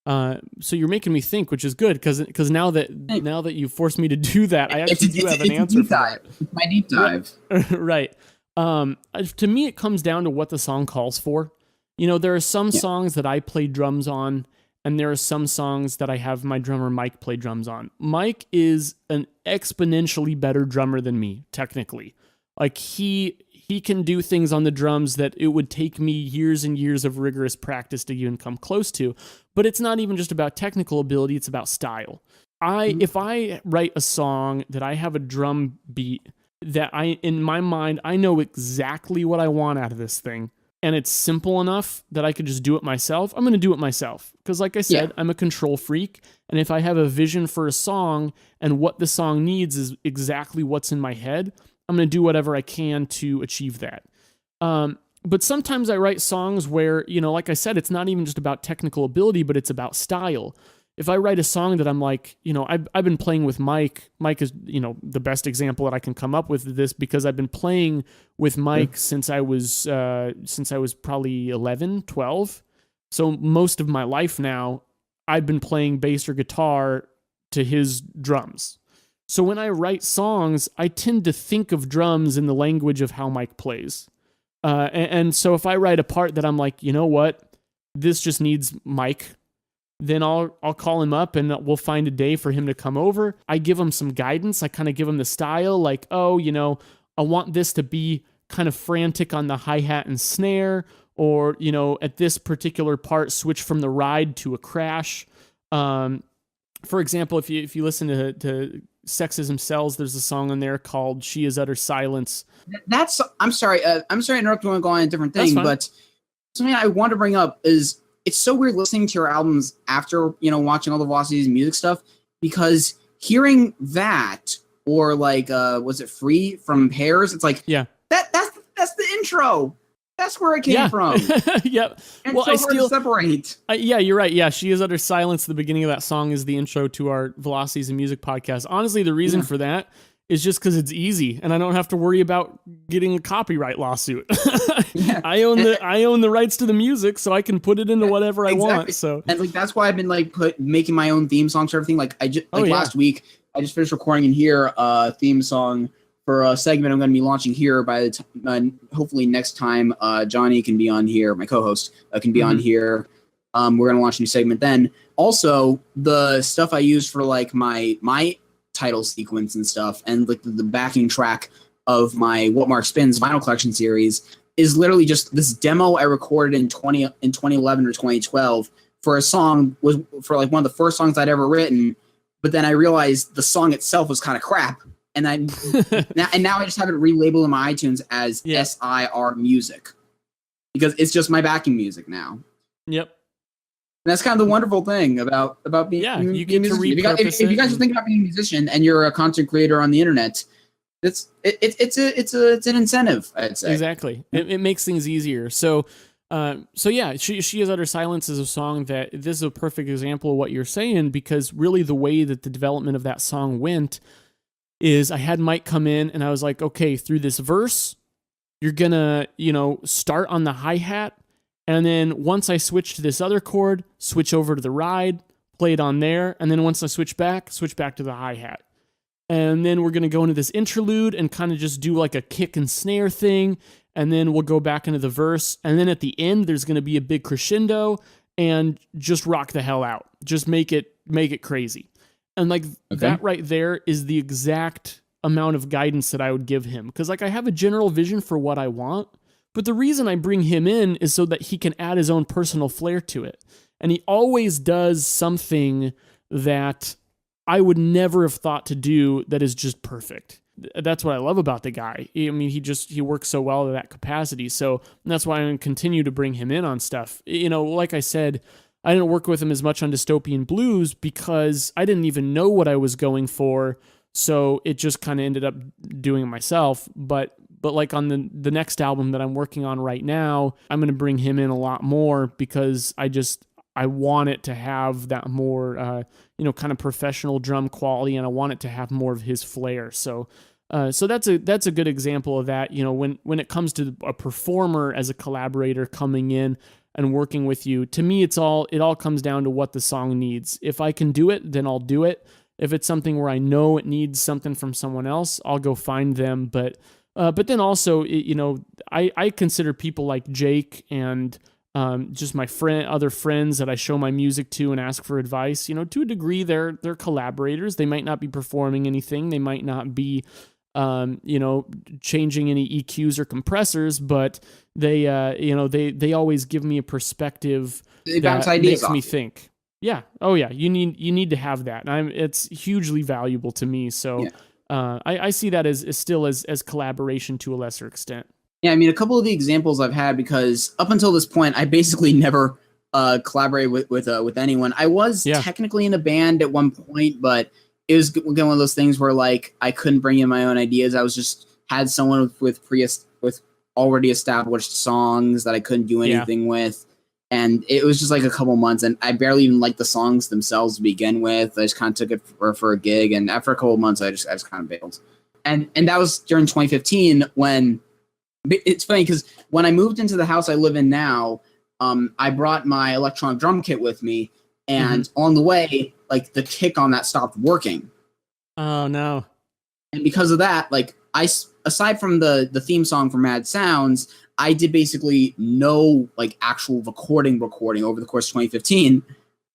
Speaker 2: so you're making me think, which is good, because now that you forced me to do that, I actually do have an answer for that.
Speaker 1: It's my deep dive.
Speaker 2: Right. To me, it comes down to what the song calls for. There are some songs that I play drums on, and there are some songs that I have my drummer Mike play drums on. Mike is an exponentially better drummer than me, technically. Like, he can do things on the drums that it would take me years and years of rigorous practice to even come close to. But it's not even just about technical ability, it's about style. If I write a song that I have a drum beat that in my mind, I know exactly what I want out of this thing, and it's simple enough that I could just do it myself, I'm going to do it myself. Because like I said, I'm a control freak, and if I have a vision for a song and what the song needs is exactly what's in my head, I'm going to do whatever I can to achieve that. But sometimes I write songs where, like I said, it's not even just about technical ability, but it's about style. If I write a song that I'm like, I've been playing with Mike. Mike is, the best example that I can come up with this, because I've been playing with Mike since I was probably 11, 12. So most of my life now, I've been playing bass or guitar to his drums. So when I write songs, I tend to think of drums in the language of how Mike plays. And so if I write a part that I'm like, you know what, this just needs Mike, then I'll call him up and we'll find a day for him to come over. I give him some guidance. I kind of give him the style, like, I want this to be kind of frantic on the hi-hat and snare, or, at this particular part, switch from the ride to a crash. For example, if you listen to Sexism Sells, there's a song on there called She Is Utter Silence. I'm sorry to interrupt you and go on a different thing, but something I want to bring up is
Speaker 1: it's so weird listening to your albums after, you know, watching all the Velocities music stuff, because hearing that, or like, was it Free from Pairs? It's like, that's the intro. That's where it came from.
Speaker 2: Yep.
Speaker 1: And
Speaker 2: well,
Speaker 1: so
Speaker 2: I
Speaker 1: hard
Speaker 2: still
Speaker 1: to separate.
Speaker 2: Yeah, you're right. Yeah, She Is Utter Silence. The beginning of that song is the intro to our Velocities and Music podcast. Honestly, the reason for that is just because it's easy, and I don't have to worry about getting a copyright lawsuit. I own the rights to the music, so I can put it into whatever I want. So,
Speaker 1: and like that's why I've been like making my own theme songs for everything. Like last week, I just finished recording in here a theme song for a segment I'm going to be launching here by the time, hopefully next time Johnny can be on here, my co-host can be on here. We're going to launch a new segment then. Also, the stuff I use for like my title sequence and stuff, and like the backing track of my What Mark Spins vinyl collection series is literally just this demo I recorded in 2011 or 2012 for a song, was for like one of the first songs I'd ever written. But then I realized the song itself was kind of crap. And now I just have it relabeled in my iTunes as SIR Music, because it's just my backing music now. Yep. And that's kind of the wonderful thing about being
Speaker 2: you get to repurpose
Speaker 1: if you guys are thinking about being a musician and you're a content creator on the internet, it's an incentive, I'd say.
Speaker 2: Exactly. It makes things easier. So She Is Utter Silence is a song that this is a perfect example of what you're saying, because really the way that the development of that song went is I had Mike come in and I was like, okay, through this verse, you're gonna, start on the hi-hat, and then once I switch to this other chord, switch over to the ride, play it on there, and then once I switch back to the hi-hat. And then we're gonna go into this interlude and kind of just do like a kick and snare thing, and then we'll go back into the verse, and then at the end there's gonna be a big crescendo, and just rock the hell out. Just make it crazy. And like that right there is the exact amount of guidance that I would give him. Because like I have a general vision for what I want, but the reason I bring him in is so that he can add his own personal flair to it. And he always does something that I would never have thought to do that is just perfect. That's what I love about the guy. I mean, he works so well to that capacity. So that's why I'm going to continue to bring him in on stuff. Like I said, I didn't work with him as much on Dystopian Blues because I didn't even know what I was going for, so it just kind of ended up doing it myself. But like on the next album that I'm working on right now, I'm going to bring him in a lot more because I want it to have that more, kind of professional drum quality, and I want it to have more of his flair. So that's a good example of that. When it comes to a performer as a collaborator coming in and working with you, to me, it all comes down to what the song needs. If I can do it, then I'll do it. If it's something where I know it needs something from someone else, I'll go find them. But then also, I consider people like Jake and just my other friends that I show my music to and ask for advice. To a degree, they're collaborators. They might not be performing anything. They might not be changing any EQs or compressors, but they always give me a perspective that makes me think. Yeah. Oh yeah. You need to have that. And it's hugely valuable to me. So I see that as still as collaboration to a lesser extent.
Speaker 1: Yeah. I mean, a couple of the examples I've had, because up until this point, I basically never collaborated with anyone. I was technically in a band at one point, but it was one of those things where like I couldn't bring in my own ideas. I was just had someone with already established songs that I couldn't do anything with, and it was just like a couple months, and I barely even liked the songs themselves to begin with. I just kind of took it for a gig, and after a couple of months, I just kind of bailed. And that was during 2015 when it's funny because when I moved into the house I live in now, I brought my electronic drum kit with me. And on the way, like the kick on that stopped working.
Speaker 2: Oh no!
Speaker 1: And because of that, like aside from the theme song for Mad Sounds, I did basically no like actual recording over the course of 2015.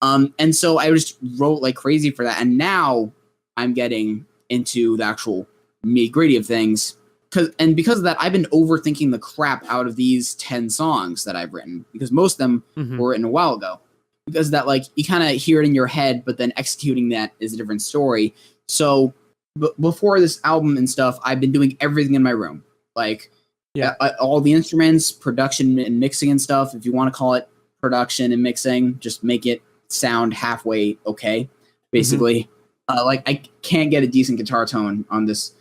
Speaker 1: And so I just wrote like crazy for that. And now I'm getting into the actual nitty-gritty of things. Because of that, I've been overthinking the crap out of these 10 songs that I've written, because most of them were written a while ago. Because that, like, you kind of hear it in your head, but then executing that is a different story. So before this album and stuff, I've been doing everything in my room. Like, all the instruments, production and mixing and stuff, if you want to call it production and mixing, just make it sound halfway okay, basically. Like I can't get a decent guitar tone on this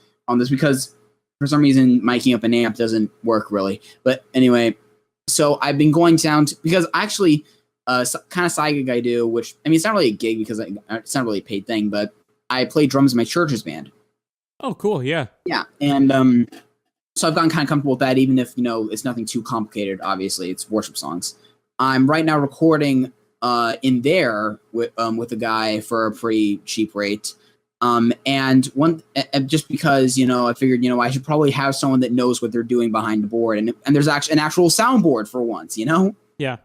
Speaker 1: because for some reason miking up an amp doesn't work really. But anyway, so I've been going down to, because actually kind of side gig I do, which I mean it's not really a gig because it's not really a paid thing, but I play drums in my church's band.
Speaker 2: Oh, cool. Yeah.
Speaker 1: Yeah, and so I've gotten kind of comfortable with that, even if it's nothing too complicated. Obviously, it's worship songs. I'm right now recording in there with a guy for a pretty cheap rate. And one just because I figured I should probably have someone that knows what they're doing behind the board, and there's actually an actual soundboard for once.
Speaker 2: Yeah.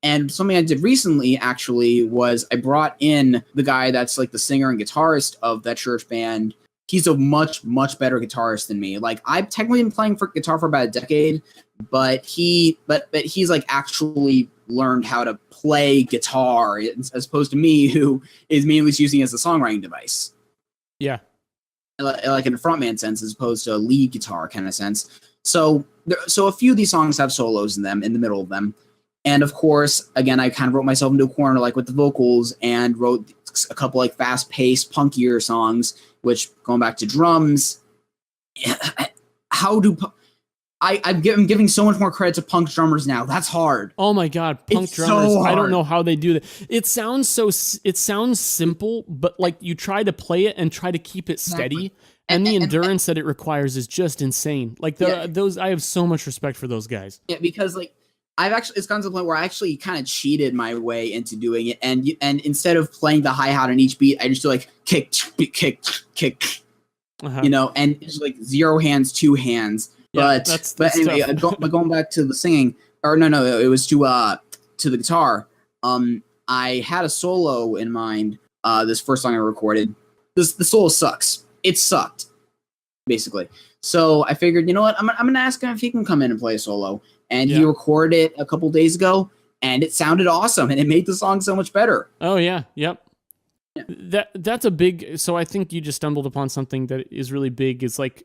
Speaker 1: And something I did recently actually was I brought in the guy that's like the singer and guitarist of that church band. He's a much, much better guitarist than me. Like I've technically been playing for guitar for about a decade, but he's like actually learned how to play guitar as opposed to me, who is mainly using it as a songwriting device.
Speaker 2: Yeah.
Speaker 1: Like in a frontman sense, as opposed to a lead guitar kind of sense. So a few of these songs have solos in them, in the middle of them. And of course, again, I kind of wrote myself into a corner like with the vocals and wrote a couple like fast-paced, punkier songs, which going back to drums, I'm giving so much more credit to punk drummers now. That's hard.
Speaker 2: Oh my God, punk drummers! So I don't know how they do that. It sounds simple, but like you try to play it and try to keep it steady, and the endurance that it requires is just insane. Like those, I have so much respect for those guys.
Speaker 1: Yeah, because like it's gotten to the point where I actually kind of cheated my way into doing it, and instead of playing the hi-hat on each beat, I just do like kick, kick, and it's like 0 hands, 2 hands.
Speaker 2: Yeah,
Speaker 1: but anyway, going back to the singing, or no, it was to the guitar. I had a solo in mind. This first song I recorded, the solo sucks. It sucked, basically. So I figured, you know what, I'm gonna ask him if he can come in and play a solo. And he recorded it a couple days ago, and it sounded awesome, and it made the song so much better.
Speaker 2: Oh yeah, yep. Yeah. That's a big. So I think you just stumbled upon something that is really big. Is like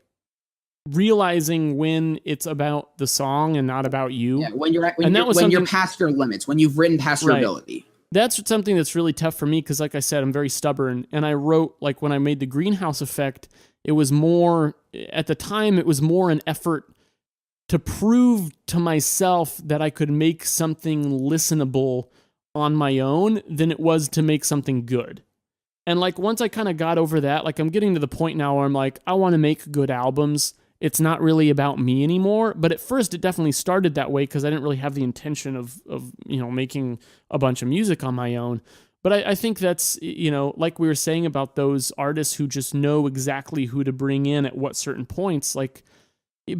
Speaker 2: realizing when it's about the song and not about you.
Speaker 1: Yeah, when you're past your limits, when you've written past your ability.
Speaker 2: That's something that's really tough for me because, like I said, I'm very stubborn, and I wrote like when I made the Greenhouse Effect, it was more at the time. It was more an effort to prove to myself that I could make something listenable on my own than it was to make something good. And like once I kind of got over that, like I'm getting to the point now where I'm like, I want to make good albums. It's not really about me anymore. But at first it definitely started that way because I didn't really have the intention of making a bunch of music on my own. But I think that's, like we were saying about those artists who just know exactly who to bring in at what certain points, like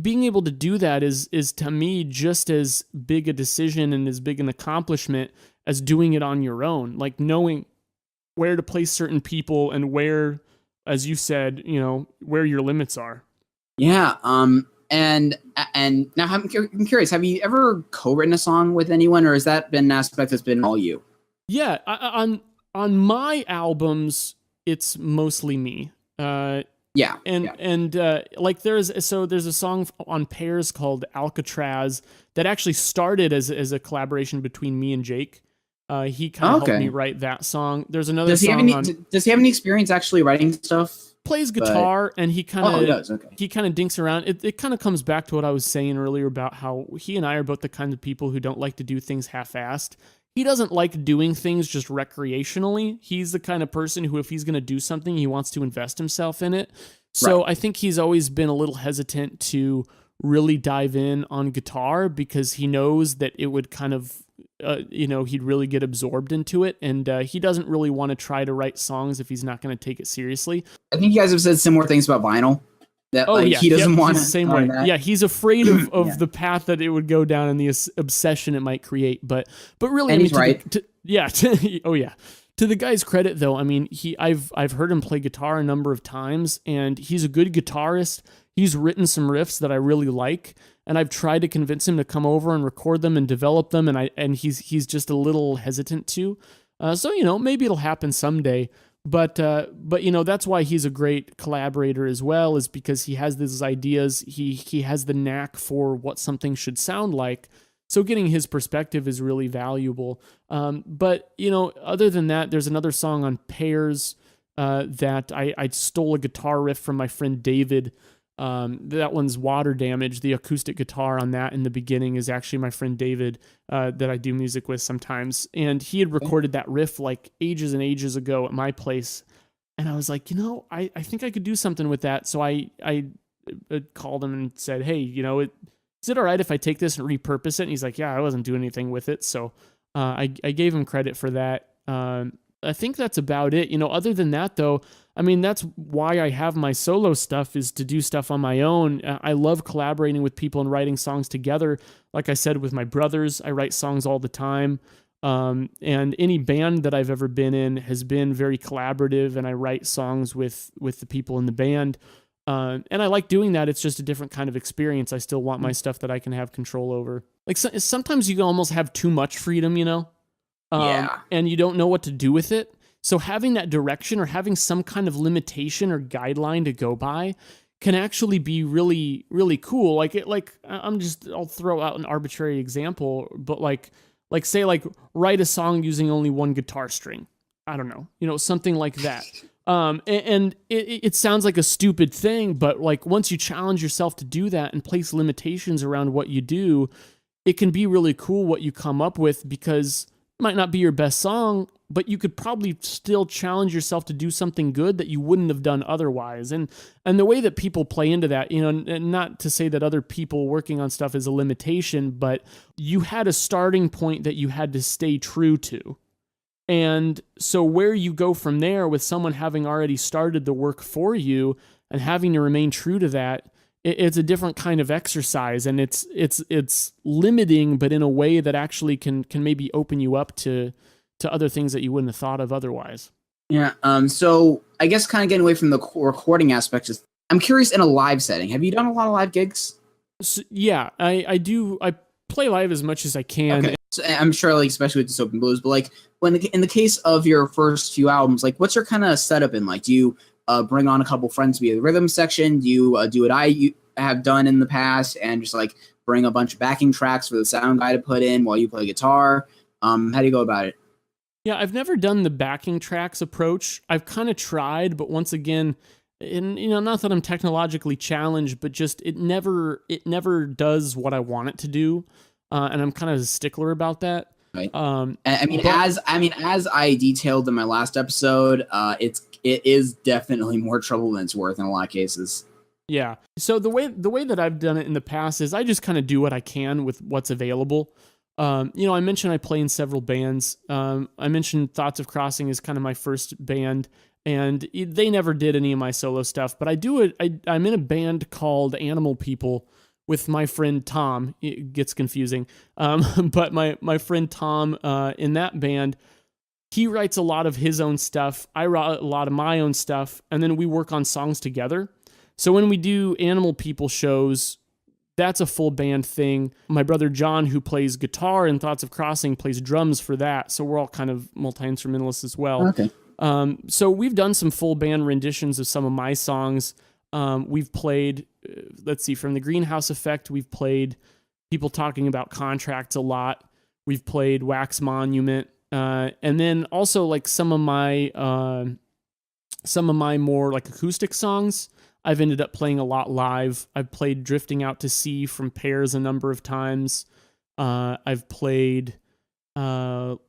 Speaker 2: being able to do that is to me just as big a decision and as big an accomplishment as doing it on your own. Like knowing where to place certain people and where, as you said, where your limits are. Yeah.
Speaker 1: And now I'm curious, have you ever co-written a song with anyone, or has that been an aspect that's been all you?
Speaker 2: Yeah. On my albums, it's mostly me.
Speaker 1: Yeah.
Speaker 2: And like there's a song on Pairs called Alcatraz that actually started as a collaboration between me and Jake. He kind of helped me write that song. There's another song
Speaker 1: does he have any experience actually writing stuff?
Speaker 2: Plays guitar and he kind of dinks around. It kind of comes back to what I was saying earlier about how he and I are both the kind of people who don't like to do things half-assed. He doesn't like doing things just recreationally. He's the kind of person who, if he's going to do something, he wants to invest himself in it. So I think he's always been a little hesitant to really dive in on guitar because he knows that it would kind of, he'd really get absorbed into it. And he doesn't really want to try to write songs if he's not going to take it seriously.
Speaker 1: I think you guys have said similar things about vinyl. That, he doesn't want
Speaker 2: the same way. That. Yeah, he's afraid of the path that it would go down and the obsession it might create. But really,
Speaker 1: and he's right.
Speaker 2: To the guy's credit, though, I mean, I've heard him play guitar a number of times, and he's a good guitarist. He's written some riffs that I really like, and I've tried to convince him to come over and record them and develop them, and he's just a little hesitant to. So maybe it'll happen someday. But that's why he's a great collaborator as well, is because he has these ideas. He has the knack for what something should sound like. So getting his perspective is really valuable. But, you know, other than that, there's another song on Pairs that I stole a guitar riff from my friend David. That one's Water Damage. The acoustic guitar on that in the beginning is actually my friend David that I do music with sometimes. And he had recorded that riff like ages and ages ago at my place. And I was like, you know, I think I could do something with that. So I called him and said, hey, you know, is it all right if I take this and repurpose it? And he's like, yeah, I wasn't doing anything with it. So I gave him credit for that. I think that's about it. You know, other than that, though, I mean, that's why I have my solo stuff, is to do stuff on my own. I love collaborating with people and writing songs together. Like I said, with my brothers, I write songs all the time. And any band that I've ever been in has been very collaborative, and I write songs with the people in the band. And I like doing that. It's just a different kind of experience. I still want my stuff that I can have control over. Like sometimes you can almost have too much freedom, you know? And you don't know what to do with it. So having that direction or having some kind of limitation or guideline to go by can actually be really, really cool. I'll throw out an arbitrary example, but like say write a song using only one guitar string. I don't know, you know, something like that. And it sounds like a stupid thing, but like once you challenge yourself to do that and place limitations around what you do, it can be really cool what you come up with, because it might not be your best song, but you could probably still challenge yourself to do something good that you wouldn't have done otherwise. And the way that people play into that, you know, and not to say that other people working on stuff is a limitation, but you had a starting point that you had to stay true to. And so where you go from there with someone having already started the work for you and having to remain true to that, it's a different kind of exercise, and it's limiting, but in a way that actually can maybe open you up to other things that you wouldn't have thought of otherwise.
Speaker 1: Yeah. So I guess kind of getting away from the recording aspect, I'm curious, in a live setting, have you done a lot of live gigs?
Speaker 2: So, yeah, I do. I play live as much as I can.
Speaker 1: Okay. So I'm sure, like, especially with the Soap and Blues, but like in the case of your first few albums, like what's your kind of setup in? Like, do you bring on a couple friends to be the rhythm section? Do you do what I have done in the past and just like bring a bunch of backing tracks for the sound guy to put in while you play guitar? How do you go about it?
Speaker 2: Yeah, I've never done the backing tracks approach. I've kind of tried, but once again, you know, not that I'm technologically challenged, but just it never does what I want it to do, and I'm kind of a stickler about that.
Speaker 1: Right. As I detailed in my last episode, it is definitely more trouble than it's worth in a lot of cases.
Speaker 2: Yeah. So the way that I've done it in the past is I just kind of do what I can with what's available. You know, I mentioned I play in several bands. I mentioned Thoughts of Crossing is kind of my first band, and they never did any of my solo stuff, but I do it. I'm in a band called Animal People with my friend Tom. It gets confusing. But my friend Tom, in that band, he writes a lot of his own stuff. I write a lot of my own stuff, and then we work on songs together. So when we do Animal People shows, that's a full band thing. My brother John, who plays guitar in Thoughts of Crossing, plays drums for that. So we're all kind of multi-instrumentalists as well.
Speaker 1: Okay.
Speaker 2: So we've done some full band renditions of some of my songs. We've played, from the Greenhouse Effect, we've played People Talking About Contracts a lot. We've played Wax Monument. And then also like some of my more like acoustic songs, I've ended up playing a lot live. I've played Drifting Out to Sea from Pairs a number of times. I've played, Gallery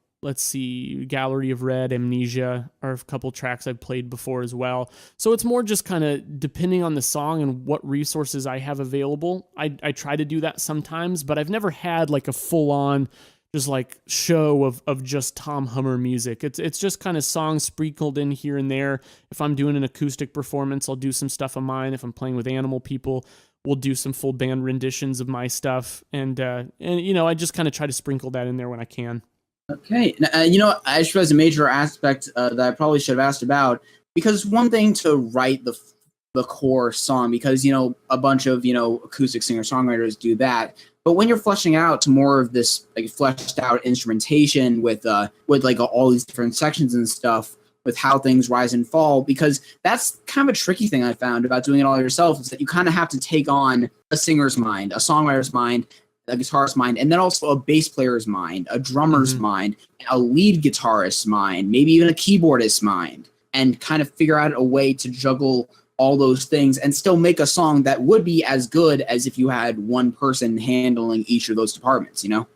Speaker 2: of Red, Amnesia are a couple tracks I've played before as well. So it's more just kind of depending on the song and what resources I have available. I try to do that sometimes, but I've never had like a full-on just like show of just Tom Hummer music. It's just kind of songs sprinkled in here and there. If I'm doing an acoustic performance, I'll do some stuff of mine. If I'm playing with Animal People, we'll do some full band renditions of my stuff. And you know, I just kind of try to sprinkle that in there when I can.
Speaker 1: Okay. You know, I just realized a major aspect that I probably should have asked about, because it's one thing to write the core song, because, you know, a bunch of, you know, acoustic singer-songwriters do that. But when you're fleshing out to more of this like fleshed out instrumentation with like all these different sections and stuff, with how things rise and fall, because that's kind of a tricky thing I found about doing it all yourself, is that you kind of have to take on a singer's mind, a songwriter's mind, a guitarist's mind, and then also a bass player's mind, a drummer's mind, a lead guitarist's mind, maybe even a keyboardist's mind, and kind of figure out a way to juggle all those things and still make a song that would be as good as if you had one person handling each of those departments, you know?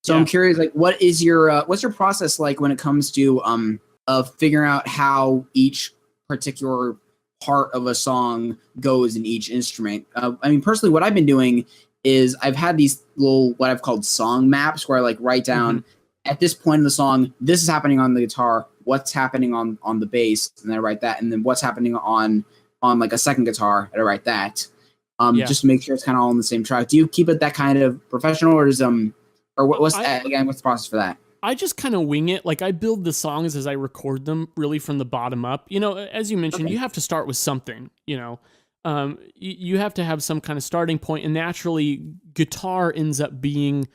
Speaker 1: So I'm curious, like, what's your process like when it comes to figuring out how each particular part of a song goes in each instrument? I mean, personally, what I've been doing is I've had these little, what I've called song maps, where I like write down at this point in the song, this is happening on the guitar, what's happening on the bass, and then I write that, and then what's happening on like a second guitar, and I write that, just to make sure it's kind of all on the same track. Do you keep it that kind of professional, or what's the process for that?
Speaker 2: I just kind of wing it. Like, I build the songs as I record them, really from the bottom up. You know, as you mentioned, you have to start with something, you know. You have to have some kind of starting point, and naturally, guitar ends up being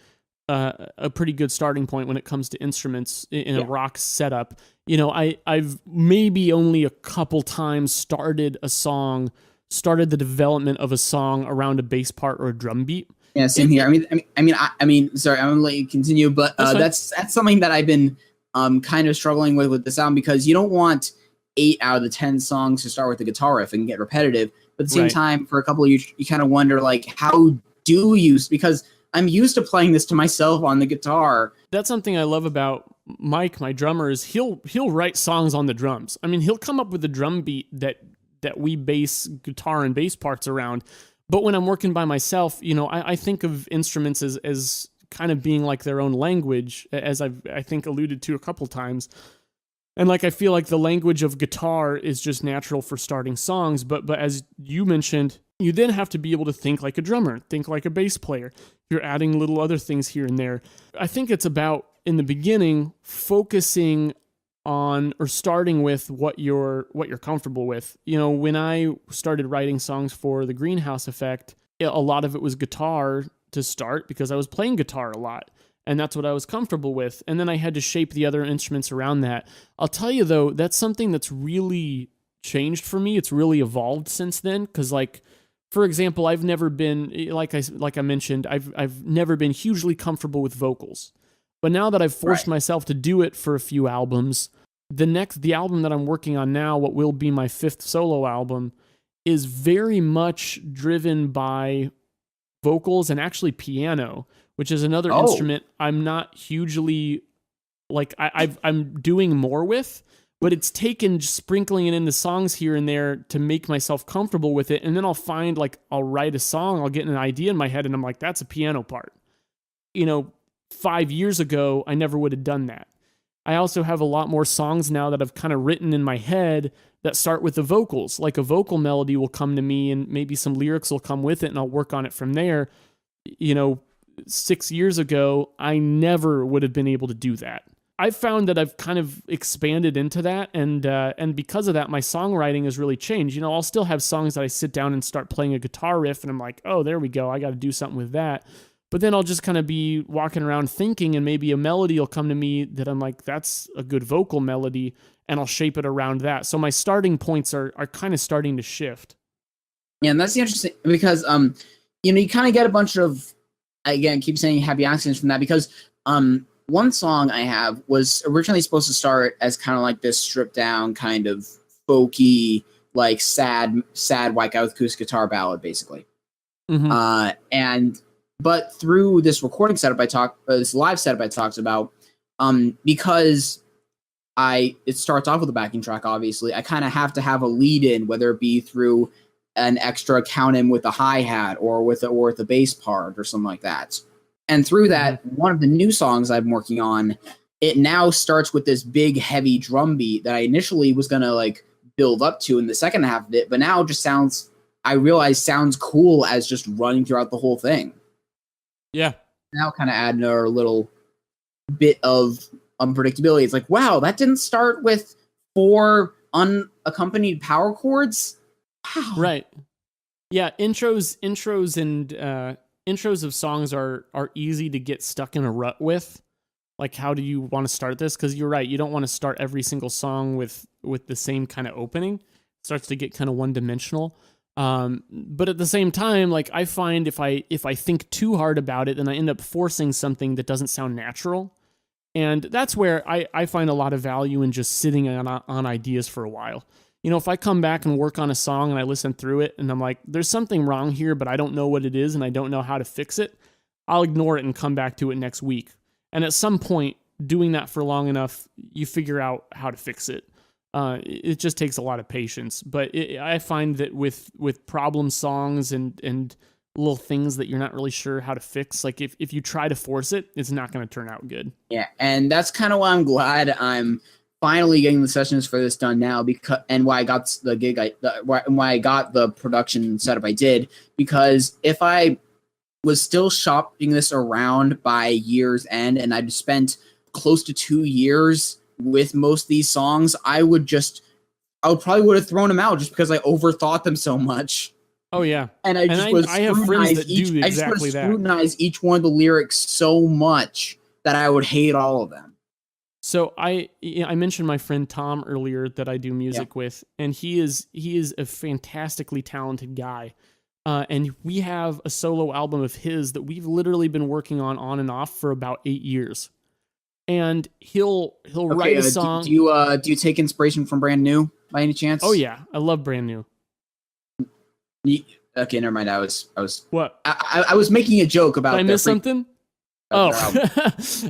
Speaker 2: a pretty good starting point when it comes to instruments in a rock setup. You know, I've maybe only a couple times started the development of a song around a bass part or a drum beat.
Speaker 1: Yeah, same here. I mean, sorry, I'm gonna let you continue, but that's something that I've been kind of struggling with the sound, because you don't want 8 out of the 10 songs to start with the guitar riff and get repetitive. But at the same time, for a couple of you kind of wonder, like, how do you? Because I'm used to playing this to myself on the guitar.
Speaker 2: That's something I love about Mike, my drummer, is he'll write songs on the drums. I mean, he'll come up with a drum beat that we base guitar and bass parts around. But when I'm working by myself, you know, I think of instruments as kind of being like their own language, as I think alluded to a couple times. And like, I feel like the language of guitar is just natural for starting songs. But as you mentioned, you then have to be able to think like a drummer, think like a bass player. You're adding little other things here and there. I think it's about, in the beginning, focusing on or starting with what you're comfortable with. You know, when I started writing songs for the Greenhouse Effect, a lot of it was guitar to start, because I was playing guitar a lot, and that's what I was comfortable with. And then I had to shape the other instruments around that. I'll tell you though, that's something that's really changed for me. It's really evolved since then, because, like, for example, I've never been, like I mentioned, I've never been hugely comfortable with vocals. But now that I've forced myself to do it for a few albums, the album that I'm working on now, what will be my 5th solo album, is very much driven by vocals and actually piano, which is another instrument I'm not hugely, like, I'm doing more with, but it's taken just sprinkling it into songs here and there to make myself comfortable with it. And then I'll write a song, I'll get an idea in my head, and I'm like, that's a piano part. You know, 5 years ago, I never would have done that. I also have a lot more songs now that I've kind of written in my head that start with the vocals. Like, a vocal melody will come to me, and maybe some lyrics will come with it, and I'll work on it from there. You know, 6 years ago, I never would have been able to do that. I've found that I've kind of expanded into that, and because of that, my songwriting has really changed. You know, I'll still have songs that I sit down and start playing a guitar riff, and I'm like, oh, there we go, I got to do something with that. But then I'll just kind of be walking around thinking, and maybe a melody will come to me that I'm like, that's a good vocal melody, and I'll shape it around that. So my starting points are kind of starting to shift.
Speaker 1: Yeah, and that's interesting, because you know, you kind of get a bunch of, again, keep saying happy accidents from that, because one song I have was originally supposed to start as kind of like this stripped down kind of folky, like sad white guy with acoustic guitar ballad, basically. But through this recording setup this live setup I talked about, because it starts off with a backing track, obviously, I kind of have to have a lead in, whether it be through an extra count in with a hi-hat or with a bass part or something like that. And through that, one of the new songs I'm working on, it now starts with this big, heavy drum beat that I initially was going to like build up to in the second half of it, but now it just sounds cool as just running throughout the whole thing.
Speaker 2: Yeah.
Speaker 1: Now kind of add another little bit of unpredictability. It's like, wow, that didn't start with 4 unaccompanied power chords? Wow.
Speaker 2: Right. Yeah, intros of songs are easy to get stuck in a rut with. Like, how do you want to start this? Because you're right, you don't want to start every single song with the same kind of opening. It starts to get kind of one-dimensional. But at the same time, like I find if I think too hard about it, then I end up forcing something that doesn't sound natural. And that's where I find a lot of value in just sitting on ideas for a while. You know, if I come back and work on a song and I listen through it and I'm like, there's something wrong here, but I don't know what it is and I don't know how to fix it, I'll ignore it and come back to it next week. And at some point, doing that for long enough, you figure out how to fix it. It just takes a lot of patience. But I find that with problem songs and little things that you're not really sure how to fix, like if you try to force it, it's not going to turn out good.
Speaker 1: Yeah, and that's kind of why I'm glad I'm finally getting the sessions for this done now, because and why I got the gig why I got the production setup I did, because if I was still shopping this around by year's end and I'd spent close to 2 years with most of these songs, I would probably would have thrown them out just because I overthought them so much.
Speaker 2: Oh yeah,
Speaker 1: and I have friends that do
Speaker 2: exactly that.
Speaker 1: Scrutinize each one of the lyrics so much that I would hate all of them.
Speaker 2: So I mentioned my friend Tom earlier that I do music with, and he is a fantastically talented guy. And we have a solo album of his that we've literally been working on and off for about 8 years. And he'll write a song.
Speaker 1: Do you take inspiration from Brand New by any chance?
Speaker 2: Oh yeah, I love Brand New.
Speaker 1: Okay, never mind. I was
Speaker 2: what?
Speaker 1: I was making a joke about.
Speaker 2: Did I miss something? Oh,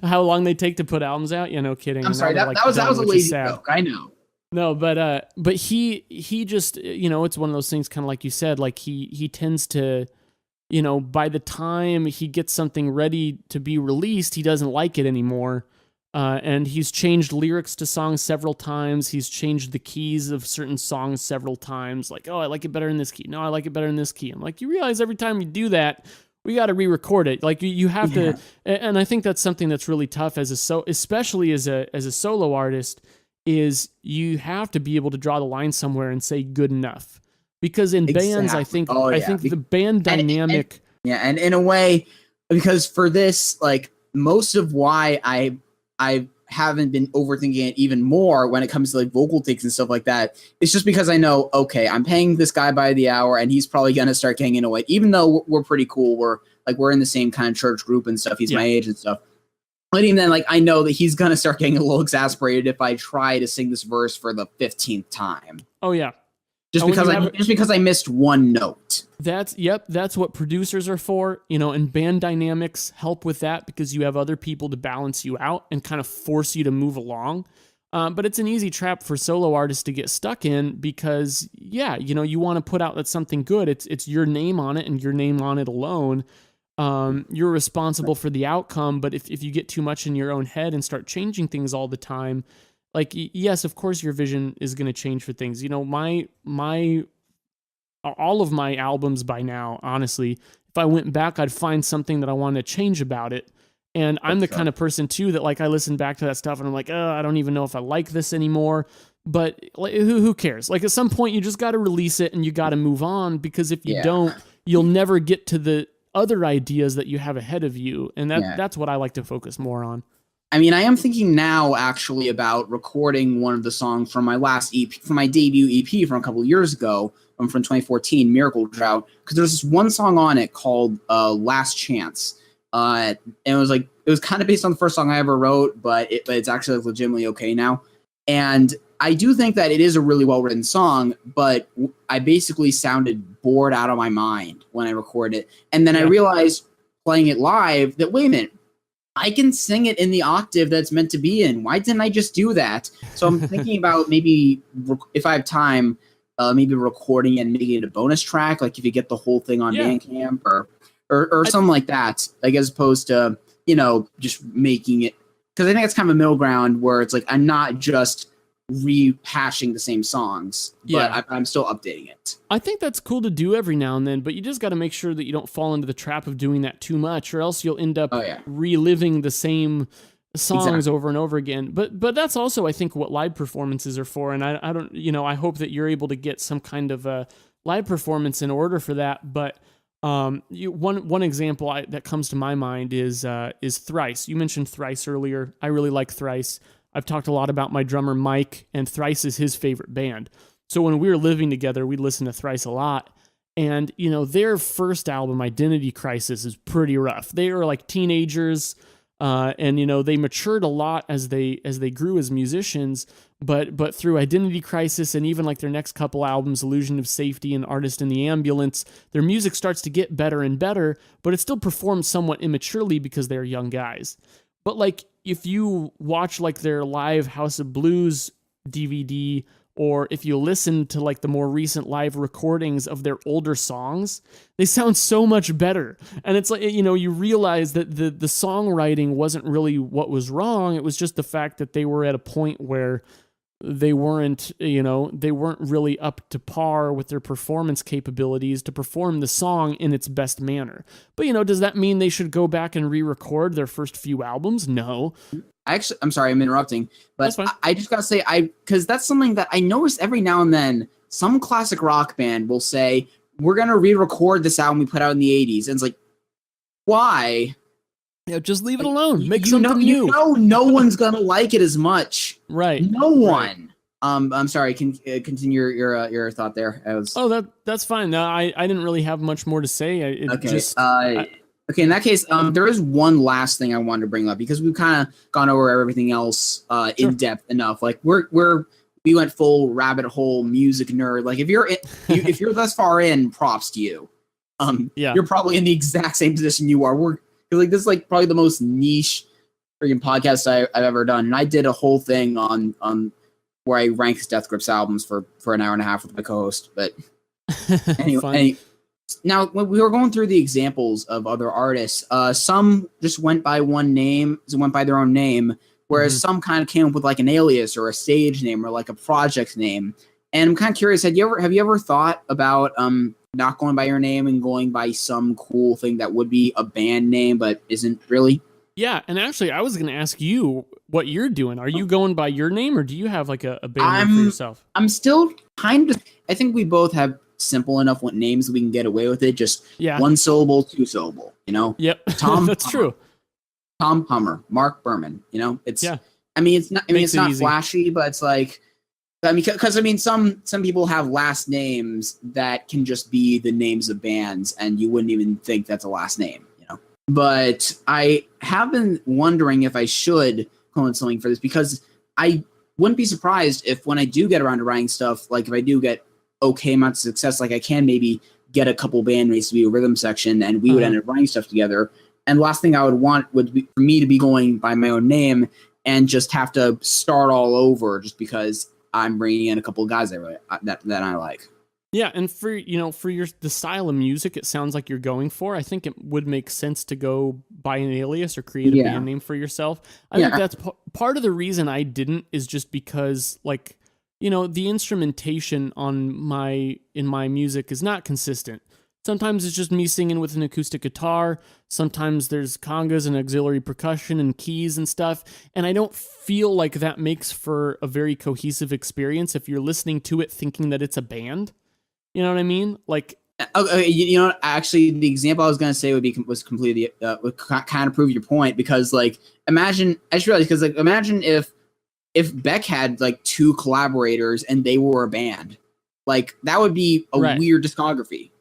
Speaker 2: how long they take to put albums out? Yeah, no kidding.
Speaker 1: I'm sorry. That was a lazy joke. I know.
Speaker 2: No, but he just, you know, it's one of those things, kind of like you said, like he tends to, you know, by the time he gets something ready to be released, he doesn't like it anymore. And he's changed lyrics to songs several times. He's changed the keys of certain songs several times. Like, oh, I like it better in this key. No, I like it better in this key. I'm like, you realize every time you do that, we got to re-record it. Like you have to, and I think that's something that's really tough especially as a solo artist, is you have to be able to draw the line somewhere and say good enough. Because in bands, I think the band dynamic.
Speaker 1: And in a way, because for this, like most of why I haven't been overthinking it even more when it comes to like vocal takes and stuff like that, it's just because I know, okay, I'm paying this guy by the hour and he's probably going to start getting into it. Even though we're pretty cool, we're in the same kind of church group and stuff. He's my age and stuff. But even then, like, I know that he's going to start getting a little exasperated if I try to sing this verse for the 15th time.
Speaker 2: Oh, yeah.
Speaker 1: Just because I missed one note.
Speaker 2: That's what producers are for, you know, and band dynamics help with that because you have other people to balance you out and kind of force you to move along. But it's an easy trap for solo artists to get stuck in because, you know, you want to put out something good. It's your name on it and your name on it alone. You're responsible for the outcome, but if you get too much in your own head and start changing things all the time, like, yes, of course your vision is going to change for things. You know, all of my albums by now, honestly, if I went back, I'd find something that I wanted to change about it. And I'm the kind of person too that, like, I listen back to that stuff and I'm like, I don't even know if I like this anymore. But like, who cares? Like, at some point you just got to release it and you got to move on, because if you don't, you'll never get to the other ideas that you have ahead of you. And that's what I like to focus more on.
Speaker 1: I mean, I am thinking now actually about recording one of the songs from my last EP, from my debut EP from a couple of years ago, from 2014, Miracle Drought, because there's this one song on it called Last Chance. And it was kind of based on the first song I ever wrote, but it's actually legitimately okay now. And I do think that it is a really well-written song, but I basically sounded bored out of my mind when I recorded it. And then I realized playing it live that, wait a minute, I can sing it in the octave that's meant to be in. Why didn't I just do that? So I'm thinking about maybe, if I have time, maybe recording and making it a bonus track, like if you get the whole thing on Bandcamp or something like that, like as opposed to, you know, just making it. Because I think it's kind of a middle ground where it's like I'm not just rehashing the same songs, but I'm still updating it.
Speaker 2: I think that's cool to do every now and then, but you just got to make sure that you don't fall into the trap of doing that too much, or else you'll end up reliving the same songs over and over again. But that's also, I think, what live performances are for. And I don't, you know, I hope that you're able to get some kind of a live performance in order for that. But one example that comes to my mind is Thrice. You mentioned Thrice earlier. I really like Thrice. I've talked a lot about my drummer, Mike, and Thrice is his favorite band. So when we were living together, we listened to Thrice a lot. And, you know, their first album, Identity Crisis, is pretty rough. They were like teenagers, and, you know, they matured a lot as they grew as musicians, but through Identity Crisis and even like their next couple albums, Illusion of Safety and Artist in the Ambulance, their music starts to get better and better, but it still performs somewhat immaturely because they're young guys. But like, if you watch like their live House of Blues DVD, or if you listen to like the more recent live recordings of their older songs, they sound so much better. And it's like, you know, you realize that the songwriting wasn't really what was wrong. It was just the fact that they were at a point where they weren't really up to par with their performance capabilities to perform the song in its best manner. But, you know, does that mean they should go back and re-record their first few albums? No.
Speaker 1: Actually, I'm sorry, I'm interrupting, but I just gotta say, because that's something that I notice every now and then. Some classic rock band will say, we're gonna re-record this album we put out in the 80s. And it's like, why?
Speaker 2: Yeah, just leave it alone. Make
Speaker 1: you
Speaker 2: something
Speaker 1: know,
Speaker 2: new.
Speaker 1: You know, no one's gonna like it as much.
Speaker 2: Right.
Speaker 1: No one. I'm sorry. Continue your thought there.
Speaker 2: That's fine. No, I didn't really have much more to say.
Speaker 1: Okay. In that case, there is one last thing I wanted to bring up because we've kind of gone over everything else in depth enough. Like we went full rabbit hole music nerd. Like if you're thus far in, props to you. You're probably in the exact same position you are. Like this is like probably the most niche freaking podcast I've ever done, and I did a whole thing on where I ranked Death Grips albums for an hour and a half with my co-host. But anyway, now when we were going through the examples of other artists, some just went by their own name, whereas some kind of came up with like an alias or a stage name or like a project name. And I'm kind of curious, have you ever thought about not going by your name and going by some cool thing that would be a band name but isn't really?
Speaker 2: Yeah, and actually, I was going to ask you what you're doing. Are you going by your name, or do you have like a band name for yourself?
Speaker 1: I'm still kind of. I think we both have simple enough names that we can get away with it. Just one syllable, two syllable. You know.
Speaker 2: Yep.
Speaker 1: Tom.
Speaker 2: That's true.
Speaker 1: Tom Hummer, Mark Berman. You know, it's.
Speaker 2: Yeah.
Speaker 1: I mean, it's not. I mean, it's not
Speaker 2: easy.
Speaker 1: flashy, but it's like. Because some people have last names that can just be the names of bands, and you wouldn't even think that's a last name, you know. But I have been wondering if I should call in something for this, because I wouldn't be surprised if when I do get around to writing stuff, like if I do get okay amounts of success, like I can maybe get a couple bandmates to be a rhythm section, and we would end up writing stuff together. And the last thing I would want would be for me to be going by my own name and just have to start all over just because I'm bringing in a couple of guys that I like.
Speaker 2: Yeah, and for the style of music it sounds like you're going for, I think it would make sense to go by an alias or create a band name for yourself. I think that's part of the reason I didn't is just because, like, you know, the instrumentation in my music is not consistent. Sometimes it's just me singing with an acoustic guitar. Sometimes there's congas and auxiliary percussion and keys and stuff. And I don't feel like that makes for a very cohesive experience if you're listening to it thinking that it's a band. You know what I mean? Like,
Speaker 1: you know, actually, the example I was going to say was completely would kind of prove your point, because like imagine if Beck had like two collaborators and they were a band, like that would be a weird discography.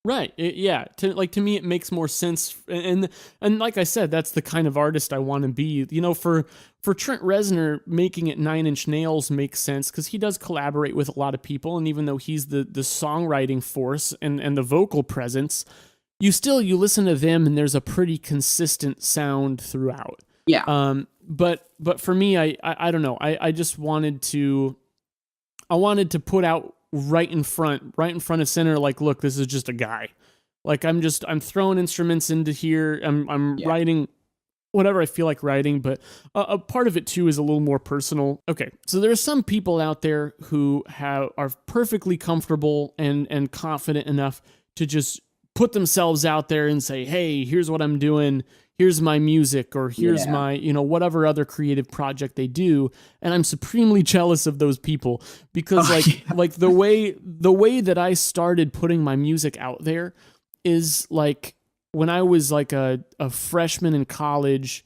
Speaker 2: Right. To me, it makes more sense. And like I said, that's the kind of artist I want to be. You know, for Trent Reznor, making it 9 Inch Nails makes sense because he does collaborate with a lot of people. And even though he's the songwriting force and the vocal presence, you listen to them and there's a pretty consistent sound throughout.
Speaker 1: Yeah.
Speaker 2: But for me, I don't know. I just wanted to put out right in front of center, like, look, this is just a guy. Like, I'm throwing instruments into here. I'm writing whatever I feel like writing, but a part of it too is a little more personal. Okay, so there are some people out there who are perfectly comfortable and confident enough to just put themselves out there and say, hey, here's what I'm doing. Here's my music, or here's my, you know, whatever other creative project they do. And I'm supremely jealous of those people because like the way that I started putting my music out there is like when I was like a freshman in college,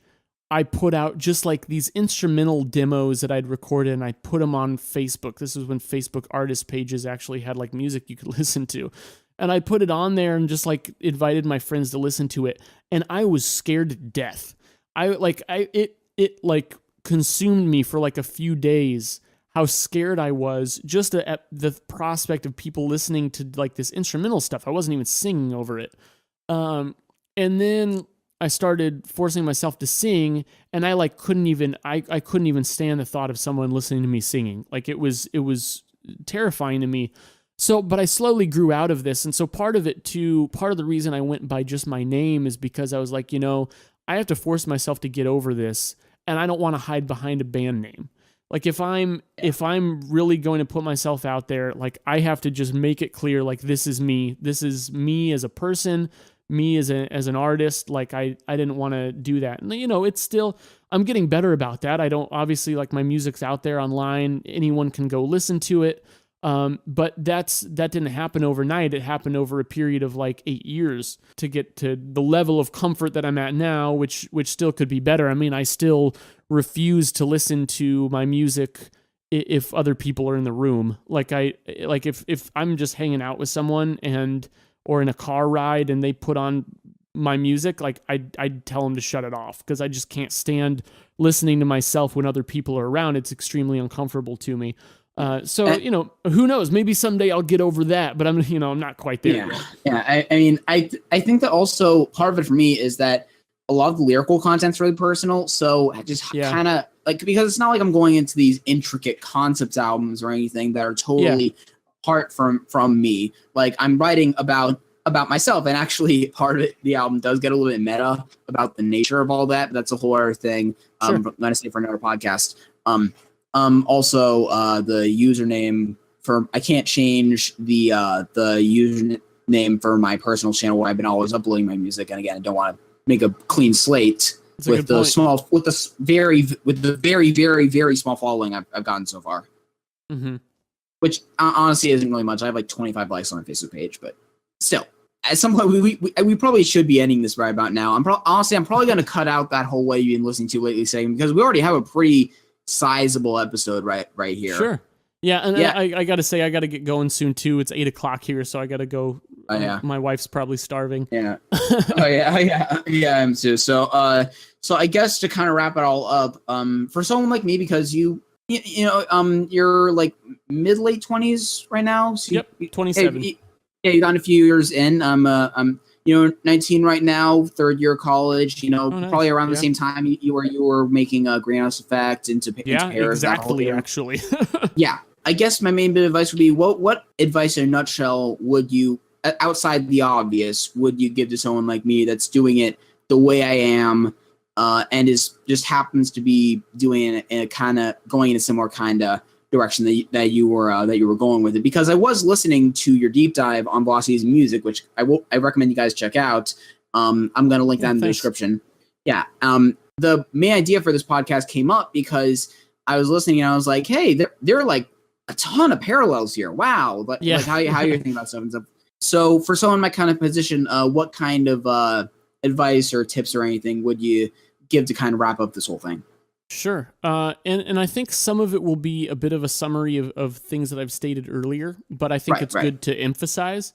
Speaker 2: I put out just like these instrumental demos that I'd recorded and I put them on Facebook. This was when Facebook artist pages actually had like music you could listen to. And I put it on there and just like invited my friends to listen to it. And I was scared to death. It like consumed me for like a few days, how scared I was just at the prospect of people listening to like this instrumental stuff. I wasn't even singing over it. And then I started forcing myself to sing, and I like couldn't even stand the thought of someone listening to me singing. Like it was terrifying to me. So, but I slowly grew out of this. And so part of the reason I went by just my name is because I was like, I have to force myself to get over this, and I don't want to hide behind a band name. Like if I'm really going to put myself out there, like I have to just make it clear, like this is me as a person, me as an artist. Like I didn't want to do that. And it's still, I'm getting better about that. I don't, obviously, like my music's out there online. Anyone can go listen to it. But that didn't happen overnight. It happened over a period of like 8 years to get to the level of comfort that I'm at now, which still could be better. I mean, I still refuse to listen to my music if other people are in the room. If I'm just hanging out with someone or in a car ride and they put on my music, like I'd tell them to shut it off, because I just can't stand listening to myself when other people are around. It's extremely uncomfortable to me. Who knows? Maybe someday I'll get over that, but I'm not quite there yet.
Speaker 1: Yeah. I mean, I think that also part of it for me is that a lot of the lyrical content's really personal. So I just kind of like, because it's not like I'm going into these intricate concepts albums or anything that are totally apart from me. Like I'm writing about myself, and actually part of it, the album does get a little bit meta about the nature of all that. But that's a whole other thing.
Speaker 2: Sure.
Speaker 1: I'm going to say for another podcast. Also, the username for, I can't change the username for my personal channel where I've been always uploading my music. And again, I don't want to make a clean slate with the very, very, very small following I've gotten so far.
Speaker 2: Mm-hmm.
Speaker 1: Which honestly isn't really much. I have like 25 likes on my Facebook page, but still, at some point we probably should be ending this right about now. I'm probably going to cut out that whole "What You've Been Listening To Lately" segment, because we already have a pretty sizable episode right here.
Speaker 2: Sure. Yeah, and I gotta say, I gotta get going soon too. It's 8:00 here, so I gotta go.
Speaker 1: Oh, yeah.
Speaker 2: My wife's probably starving.
Speaker 1: Yeah. I'm too. So I guess to kind of wrap it all up, for someone like me, because you're like mid-late 20s right now. So
Speaker 2: yep, 27.
Speaker 1: You got a few years in. I'm 19 right now, third year of college.
Speaker 2: Nice.
Speaker 1: Probably around the same time you were making a Greenhouse Effect into Pairs.
Speaker 2: Exactly. Actually.
Speaker 1: Yeah, I guess my main bit of advice would be, what advice in a nutshell would you, outside the obvious, would you give to someone like me that's doing it the way I am, and just happens to be doing it in a kind of going in a similar kind of direction that you were going with it? Because I was listening to your deep dive on Velocities and music, which I recommend you guys check out. I'm going to link that in the description. Yeah. The main idea for this podcast came up because I was listening and I was like, hey, there are like a ton of parallels here. Wow. Like how you're thinking about stuff and stuff. So for someone in my kind of position, what kind of advice or tips or anything would you give to kind of wrap up this whole thing?
Speaker 2: Sure. And I think some of it will be a bit of a summary of things that I've stated earlier, but I think it's good to emphasize.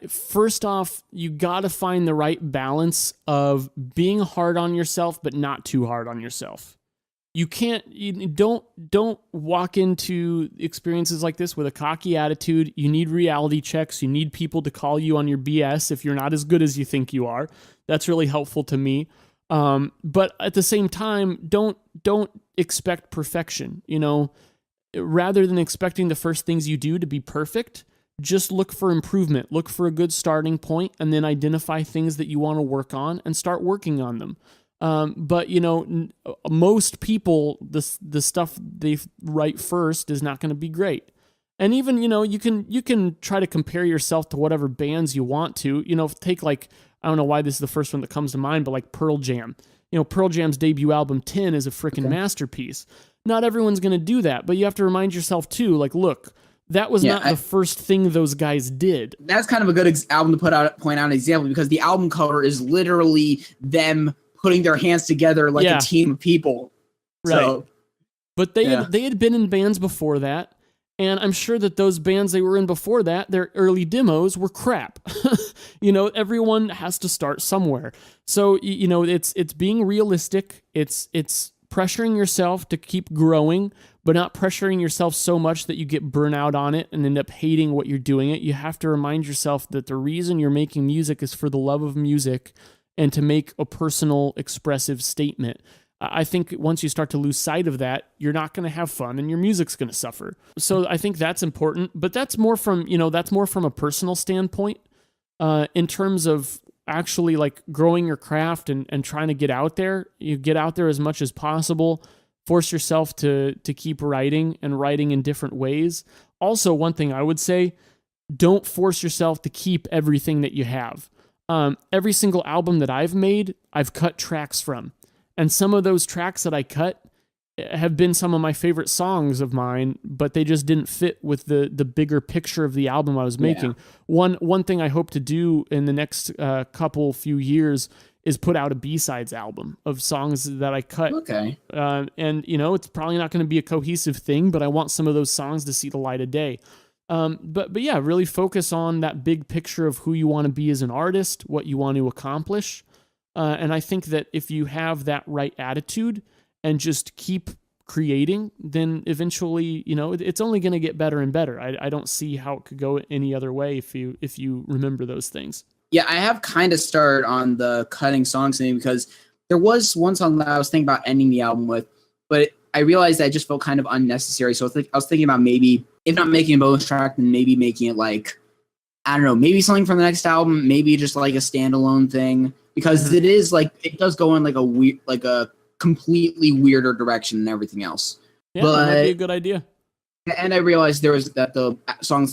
Speaker 2: First off, you got to find the right balance of being hard on yourself, but not too hard on yourself. You don't walk into experiences like this with a cocky attitude. You need reality checks. You need people to call you on your BS if you're not as good as you think you are. That's really helpful to me. But at the same time, don't expect perfection. Rather than expecting the first things you do to be perfect, just look for improvement, look for a good starting point, and then identify things that you want to work on and start working on them. But most people, the stuff they write first is not going to be great. And even, you can try to compare yourself to whatever bands you want to, take like, I don't know why this is the first one that comes to mind, but like Pearl Jam. Pearl Jam's debut album 10 is a freaking masterpiece. Not everyone's going to do that, but you have to remind yourself too, like, look, that was not the first thing those guys did. That's
Speaker 1: kind of a good album to point out an example, because the album cover is literally them putting their hands together like a team of people.
Speaker 2: Right.
Speaker 1: So,
Speaker 2: but they had been in bands before that. And I'm sure that those bands they were in before that, their early demos were crap. Everyone has to start somewhere. So, it's being realistic. It's pressuring yourself to keep growing, but not pressuring yourself so much that you get burnout on it and end up hating what you're doing it. You have to remind yourself that the reason you're making music is for the love of music and to make a personal, expressive statement. I think once you start to lose sight of that, you're not going to have fun and your music's going to suffer. So I think that's important, but that's more from a personal standpoint. In terms of actually like growing your craft and trying to get out there, you get out there as much as possible, force yourself to keep writing and writing in different ways. Also, one thing I would say, don't force yourself to keep everything that you have. Every single album that I've made, I've cut tracks from. And some of those tracks that I cut have been some of my favorite songs of mine, but they just didn't fit with the bigger picture of the album I was making. Yeah. One thing I hope to do in the next few years is put out a B-sides album of songs that I cut.
Speaker 1: Okay.
Speaker 2: And, it's probably not going to be a cohesive thing, but I want some of those songs to see the light of day. But yeah, really focus on that big picture of who you want to be as an artist, what you want to accomplish. And I think that if you have that right attitude and just keep creating, then eventually, it's only going to get better and better. I don't see how it could go any other way if you remember those things.
Speaker 1: Yeah, I have kind of started on the cutting songs thing because there was one song that I was thinking about ending the album with, but I realized that it just felt kind of unnecessary. So I was thinking about maybe, if not making a bonus track, then maybe making it like, I don't know, maybe something from the next album, maybe just like a standalone thing. Because it is like, it does go in like a completely weirder direction than everything else.
Speaker 2: Yeah, that might be a good idea.
Speaker 1: And I realized the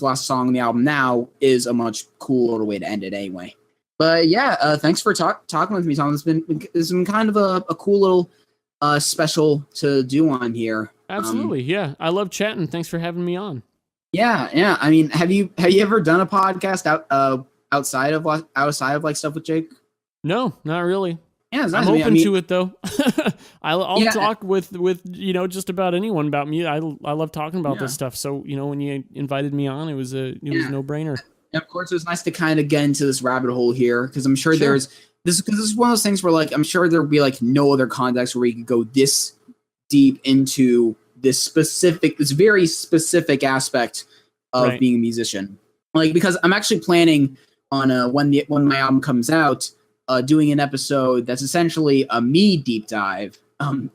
Speaker 1: last song on the album now is a much cooler way to end it anyway. But yeah, thanks for talking with me, Tom. It's been kind of a cool little special to do on here.
Speaker 2: Absolutely, yeah. I love chatting. Thanks for having me on.
Speaker 1: Yeah. I mean, have you ever done a podcast outside of like stuff with Jake?
Speaker 2: No, not really.
Speaker 1: Yeah,
Speaker 2: I'm open to it though. I'll talk with just about anyone about me. I love talking about this stuff. So when you invited me on, it was a no brainer.
Speaker 1: Of course, it was nice to kind of get into this rabbit hole here because I'm sure there's this is one of those things where like I'm sure there'll be like no other context where you could go this deep into this very specific aspect of being a musician. Like because I'm actually planning on when my album comes out. Doing an episode that's essentially a me deep dive,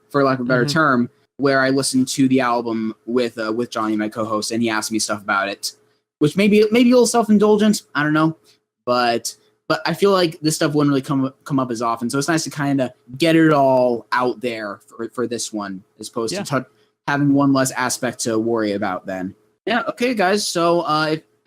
Speaker 1: for lack of a better term, where I listened to the album with Johnny, my co-host, and he asked me stuff about it, which maybe a little self-indulgent. I don't know, but I feel like this stuff wouldn't really come up as often, so it's nice to kind of get it all out there for this one, as opposed to having one less aspect to worry about. Then, yeah, okay, guys. So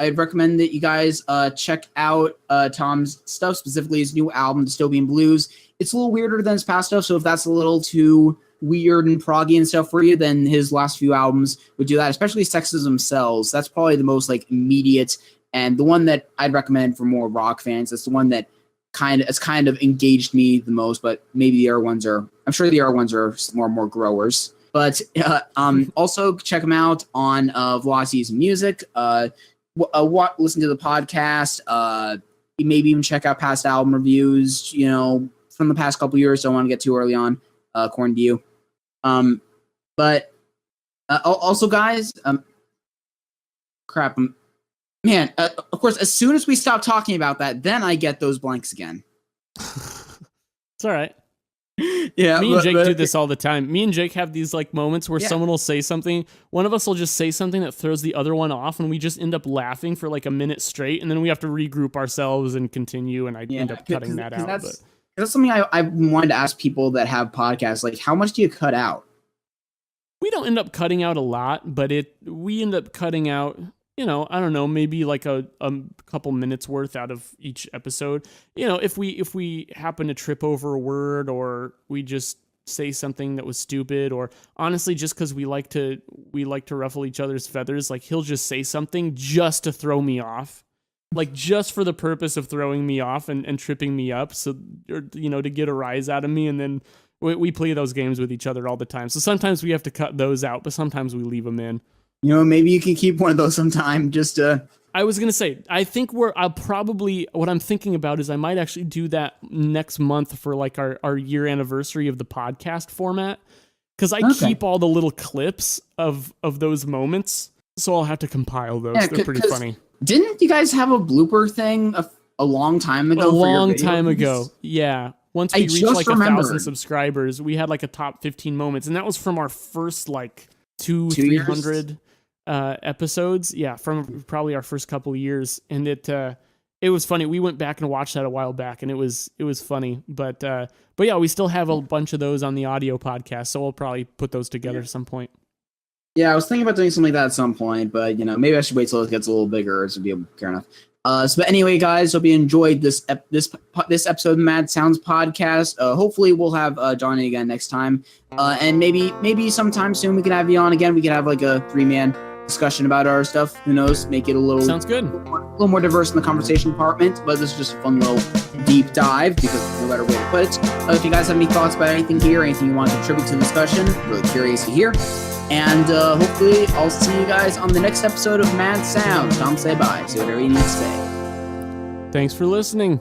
Speaker 1: I'd recommend that you guys check out Tom's stuff, specifically his new album, Dystopian Blues. It's a little weirder than his past stuff, so if that's a little too weird and proggy and stuff for you, then his last few albums would do that, especially Sexism Sells. That's probably the most like immediate and the one that I'd recommend for more rock fans. That's the one that kind of engaged me the most, but maybe the other ones are, I'm sure the other ones are more growers. But also check them out on Velocities Music. Listen to the podcast, maybe even check out past album reviews, from the past couple years. Don't want to get too early on, according to you. But also, guys, man, of course, as soon as we stop talking about that, then I get those blanks again.
Speaker 2: It's all right.
Speaker 1: Yeah,
Speaker 2: me and Jake do this all the time. Me and Jake have these like moments where someone will say something. One of us will just say something that throws the other one off, and we just end up laughing for like a minute straight, and then we have to regroup ourselves and continue. And I end up cutting that out.
Speaker 1: That's something I wanted to ask people that have podcasts. Like, how much do you cut out?
Speaker 2: We don't end up cutting out a lot, but we end up cutting out. I don't know, maybe like a couple minutes worth out of each episode. If we happen to trip over a word or we just say something that was stupid, or honestly, just because we like to ruffle each other's feathers, like he'll just say something just to throw me off, like just for the purpose of throwing me off and tripping me up. So, to get a rise out of me. And then we play those games with each other all the time. So sometimes we have to cut those out, but sometimes we leave them in.
Speaker 1: You know, maybe you can keep one of those sometime. Just
Speaker 2: I was gonna say, I think what I'm thinking about is I might actually do that next month for like our year anniversary of the podcast format, because I keep all the little clips of those moments, so I'll have to compile those. They're pretty funny.
Speaker 1: Didn't you guys have a blooper thing a long time ago?
Speaker 2: A long time ago, yeah. Once we reached like 1,000 subscribers, we had like a top 15 moments, and that was from our first like 300 episodes. Yeah, from probably our first couple of years, and it was funny. We went back and watched that a while back, and it was funny. But yeah, we still have a bunch of those on the audio podcast, so we'll probably put those together at some point.
Speaker 1: Yeah, I was thinking about doing something like that at some point, but you know, maybe I should wait till it gets a little bigger to be able to care enough. But anyway, guys, hope you enjoyed this episode of Mad Sounds podcast. Hopefully, we'll have Johnny again next time, and maybe sometime soon we can have you on again. We can have like a 3-man discussion about our stuff. Who knows? Make it a little
Speaker 2: sounds good,
Speaker 1: a little more diverse in the conversation department. But this is just a fun little deep dive because there's no better way to put it. If you guys have any thoughts about anything here, anything you want to contribute to the discussion, really curious to hear. And hopefully, I'll see you guys on the next episode of Mad Sounds. Tom, say bye. Say whatever you need to say.
Speaker 2: Thanks for listening.